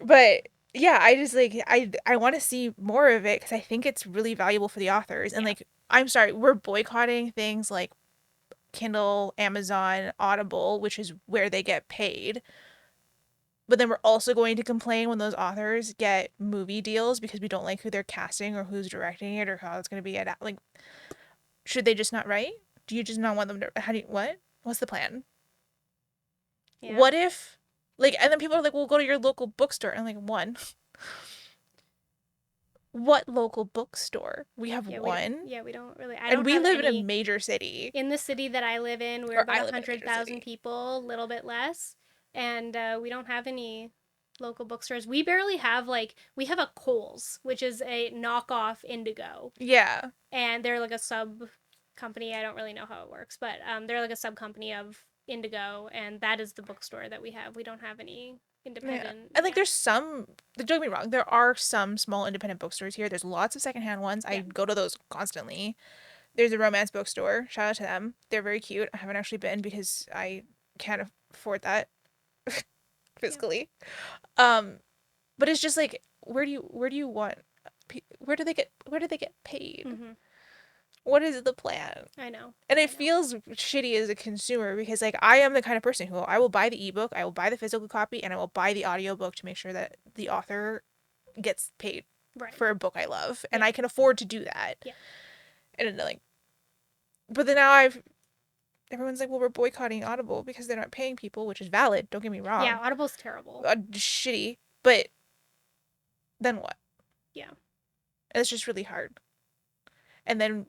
But yeah, I just like I want to see more of it because I think it's really valuable for the authors. And Yeah. like, I'm sorry, we're boycotting things like Kindle, Amazon, Audible, which is where they get paid. but then we're also going to complain when those authors get movie deals because we don't like who they're casting or who's directing it or how it's going to be like, should they just not write? Do you just not want them to? How do you, what? What's the plan? Yeah. What if, like, and then people are like, well, go to your local bookstore. And I'm like, one, what local bookstore? We have Yeah, one, we don't really. I and don't we have live in a any major city, in the city that I live in. We're or about I a live in a hundred major thousand city. people, a little bit less, and we don't have any local bookstores. We barely have like we have a Kohl's, which is a knockoff Indigo, Yeah. and they're like a sub company. I don't really know how it works, but they're like a sub company of Indigo, and that is the bookstore that we have. We don't have any Yeah. independent. And like Yeah, there's some, don't get me wrong, there are some small independent bookstores here. There's lots of secondhand ones. I yeah, go to those constantly. There's a romance bookstore. Shout out to them. They're very cute. I haven't actually been because I can't afford that yeah. physically. But it's just like where do you want where do they get paid? Mm-hmm. What is the plan? I know. And I it know. feels shitty as a consumer because like I am the kind of person who I will buy the ebook, I will buy the physical copy, and I will buy the audiobook to make sure that the author gets paid Right. for a book I love. And Yeah. I can afford to do that. Yeah. And like but then now I've everyone's like, well, we're boycotting Audible because they're not paying people, which is valid, don't get me Yeah. wrong. Audible's terrible. Shitty. But then what? Yeah. It's just really hard. And then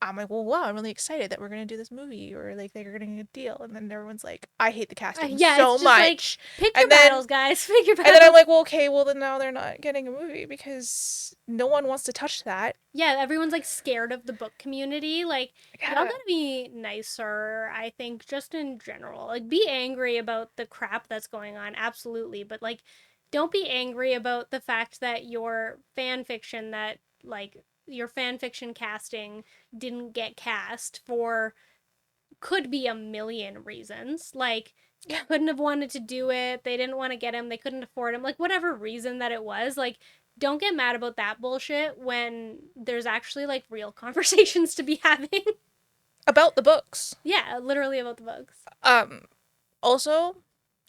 I'm like, well, wow, I'm really excited that we're gonna do this movie or like they're getting a deal. And then everyone's like, I hate the casting Yeah, so it's just like much. pick your And then battles, guys. Pick your and then I'm battles. like, well, okay, well then now they're not getting a movie because no one wants to touch that. Yeah, everyone's like scared of the book community. Like, y'all Yeah. gotta be nicer, I think, just in general. Like, be angry about the crap that's going on, absolutely. But, like, don't be angry about the fact that your fan fiction your fan fiction casting didn't get cast for could be a million reasons. Like, Yeah. couldn't have wanted to do it. They didn't want to get him. They couldn't afford him. Like, whatever reason that it was. Like, don't get mad about that bullshit when there's actually like real conversations to be having. About the books. Yeah, literally about the books. Um Also,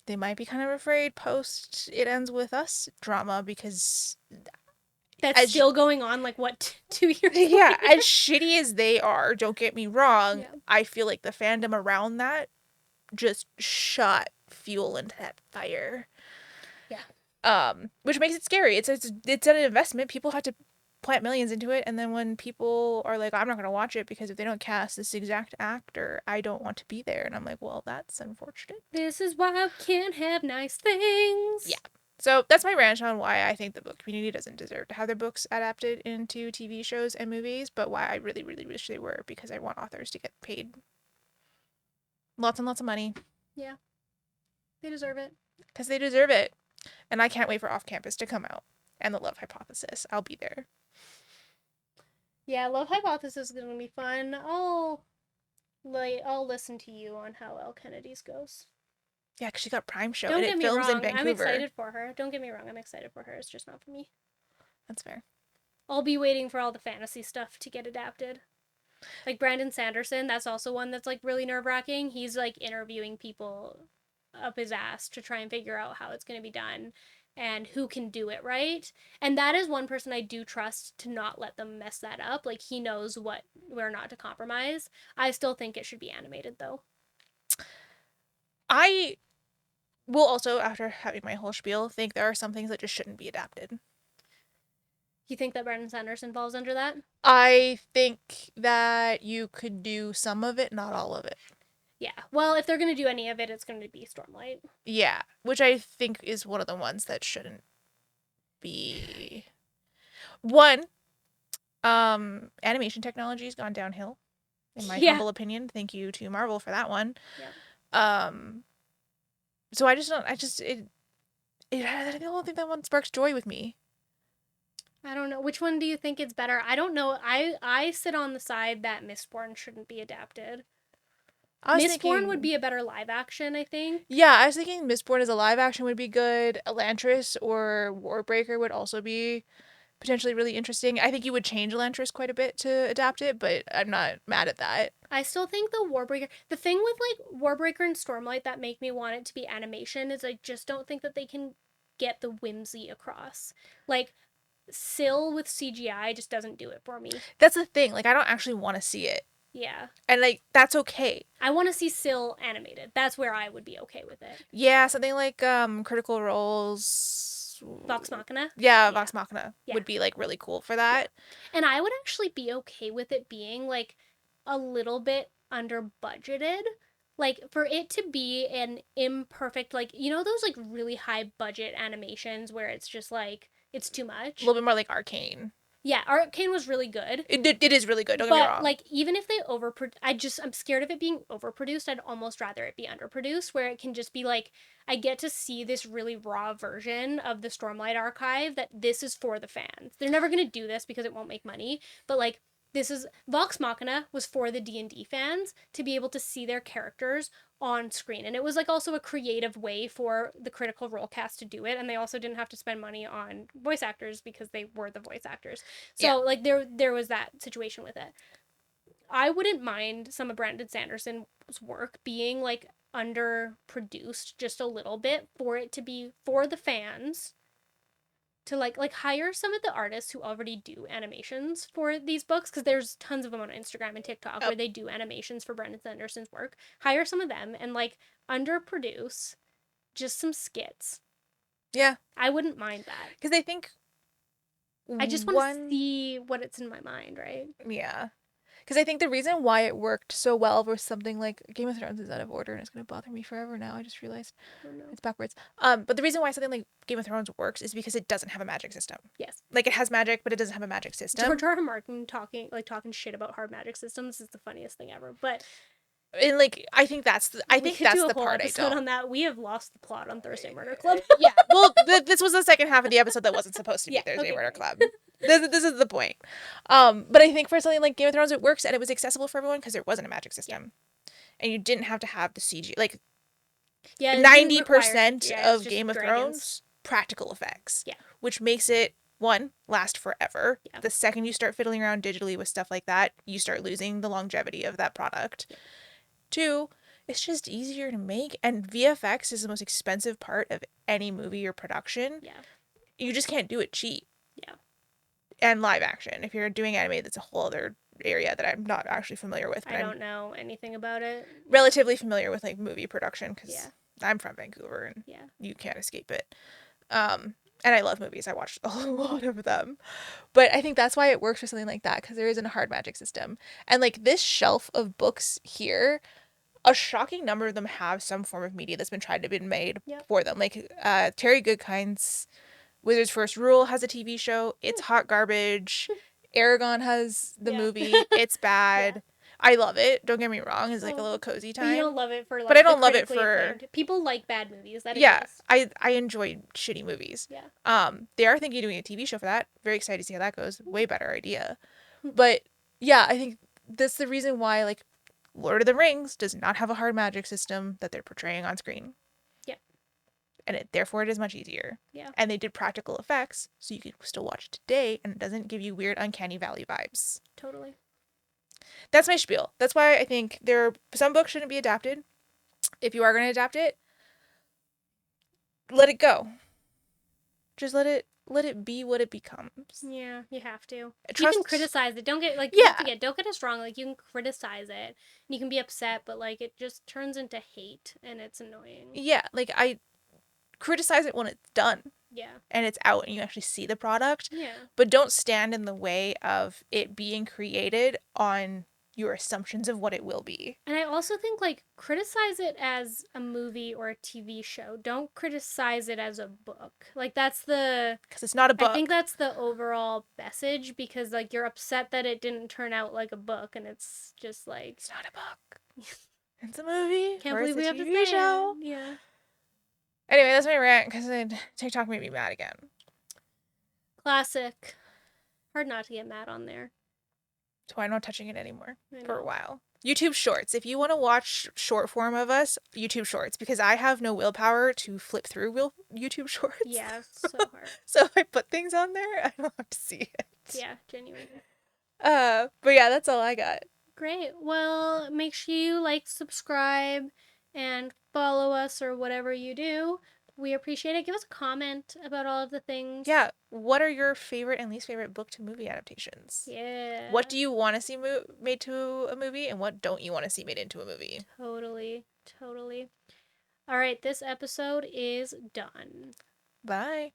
they might be kind of afraid post It Ends With Us drama because That's as still going on, like, what, 2 years yeah, later? as shitty as they are, don't get me wrong, Yeah. I feel like the fandom around that just shot fuel into that fire. Yeah. Which makes it scary. It's an investment. People have to plant millions into it, and then when people are like, I'm not gonna watch it because if they don't cast this exact actor, I don't want to be there. And I'm like, well, that's unfortunate. This is why I can't have nice things. Yeah. So that's my rant on why I think the book community doesn't deserve to have their books adapted into TV shows and movies, but why I really, really wish they were because I want authors to get paid lots and lots of money. Yeah. They deserve it. Because they deserve it. And I can't wait for Off Campus to come out. And the Love Hypothesis. I'll be there. Yeah, Love Hypothesis is gonna be fun. I'll listen to you on how Elle Kennedy's goes. Yeah, because she got Prime Show Don't and get it me films in wrong, I'm Vancouver. excited for her. Don't get me wrong, I'm excited for her. It's just not for me. That's fair. I'll be waiting for all the fantasy stuff to get adapted. Like Brandon Sanderson, that's also one that's like really nerve wracking. He's like interviewing people up his ass to try and figure out how it's going to be done and who can do it right. And that is one person I do trust to not let them mess that up. Like he knows where not to compromise. I still think it should be animated though. I will also, after having my whole spiel, think there are some things that just shouldn't be adapted. You think that Brandon Sanderson falls under that? I think that you could do some of it, not all of it. Yeah. Well, if they're going to do any of it, it's going to be Stormlight. Yeah, which I think is one of the ones that shouldn't be. One, animation technology's gone downhill, in my humble opinion. Thank you to Marvel for that one. Yeah. So I don't think that one sparks joy with me. I don't know. Which one do you think is better? I don't know. I sit on the side that Mistborn shouldn't be adapted. Mistborn would be a better live action, I think. Yeah, I was thinking Mistborn as a live action would be good. Elantris or Warbreaker would also be potentially really interesting. I think you would change Elantris quite a bit to adapt it, but I'm not mad at that. I still think the thing with like Warbreaker and Stormlight that make me want it to be animation is I just don't think that they can get the whimsy across. Like Syl with CGI just doesn't do it for me. That's the thing. Like, I don't actually want to see it. Yeah. And, like, that's okay. I want to see Syl animated. That's where I would be okay with it. Yeah, something like Critical Role's Vox Machina? Yeah, Vox Machina would be, like, really cool for that. Yeah. And I would actually be okay with it being, like, a little bit under budgeted. Like, for it to be an imperfect, like, you know those, like, really high budget animations where it's just, like, it's too much? A little bit more like Arcane. Yeah, Arcane was really good. It is really good, don't get me wrong. But, like, even if they I'm scared of it being overproduced. I'd almost rather it be underproduced, where it can just be, like, I get to see this really raw version of the Stormlight archive that this is for the fans. They're never going to do this because it won't make money, but, like, this is Vox Machina was for the D&D fans to be able to see their characters on screen, and it was like also a creative way for the Critical Role cast to do it, and they also didn't have to spend money on voice actors because they were the voice actors. So like there was that situation with it. I wouldn't mind some of Brandon Sanderson's work being like underproduced just a little bit for it to be for the fans, to like hire some of the artists who already do animations for these books, because there's tons of them on Instagram and TikTok where they do animations for Brandon Sanderson's work. Hire some of them and like underproduce just some skits. Yeah, I wouldn't mind that, because I think I just want to see what it's in my mind, right? Yeah. Because I think the reason why it worked so well was something like Game of Thrones is out of order and it's going to bother me forever now. I just realized it's backwards. But the reason why something like Game of Thrones works is because it doesn't have a magic system. Yes. Like, it has magic, but it doesn't have a magic system. George R. R. Martin talking shit about hard magic systems is the funniest thing ever. But and like, I think that's the part I don't. On that. We have lost the plot on Thursday Murder Club. Yeah. Well, this was the second half of the episode that wasn't supposed to be Thursday Murder Club. This is the point. But I think for something like Game of Thrones, it works, and it was accessible for everyone because there wasn't a magic system, and you didn't have to have the CG. Like, 90% of Game of Thrones practical effects. Yeah. Which makes it, one, last forever. Yeah. The second you start fiddling around digitally with stuff like that, you start losing the longevity of that product. Yeah. Two, it's just easier to make, and VFX is the most expensive part of any movie or production. Yeah. You just can't do it cheap. Yeah. And live action. If you're doing anime, that's a whole other area that I'm not actually familiar with. But I don't know anything about it. Relatively familiar with like movie production because I'm from Vancouver and you can't escape it. And I love movies. I watched a lot of them. But I think that's why it works for something like that, because there isn't a hard magic system. And like this shelf of books here, a shocking number of them have some form of media that's been tried to be made for them. Like Terry Goodkind's Wizard's First Rule has a TV show. It's hot garbage. Aragon has the movie. It's bad. Yeah. I love it. Don't get me wrong. It's like a little cozy time. You don't love it for like, but I don't love it for acclaimed. People like bad movies. That I enjoy shitty movies. Yeah. They are thinking of doing a TV show for that. Very excited to see how that goes. Way better idea. But yeah, I think that's the reason why like Lord of the Rings does not have a hard magic system that they're portraying on screen. Yeah. And therefore it is much easier. Yeah. And they did practical effects so you can still watch it today and it doesn't give you weird uncanny valley vibes. Totally. That's my spiel. That's why I think some books shouldn't be adapted. If you are going to adapt it, let it go. Just let it be what it becomes. Yeah, you have to. You can criticize it. Don't get don't get us wrong. Like, you can criticize it and you can be upset, but like it just turns into hate and it's annoying. Yeah, like I criticize it when it's done. Yeah. And it's out and you actually see the product. Yeah. But don't stand in the way of it being created on your assumptions of what it will be. And I also think, like, criticize it as a movie or a TV show. Don't criticize it as a book. Like, that's because it's not a book. I think that's the overall message, because, like, you're upset that it didn't turn out like a book, and it's just, like... It's not a book. It's a movie. Can't believe we have to say show. Yeah. Anyway, that's my rant, because TikTok made me mad again. Classic. Hard not to get mad on there. So I'm not touching it anymore for a while. YouTube Shorts. If you want to watch short form of us, YouTube Shorts, because I have no willpower to flip through YouTube Shorts. Yeah, so hard. So if I put things on there, I don't have to see it. Yeah, genuinely. But yeah, that's all I got. Great. Well, make sure you like, subscribe, and follow us or whatever you do. We appreciate it. Give us a comment about all of the things. Yeah, what are your favorite and least favorite book to movie adaptations? Yeah. What do you want to see made to a movie, and what don't you want to see made into a movie? Totally. Totally. All right, this episode is done. Bye.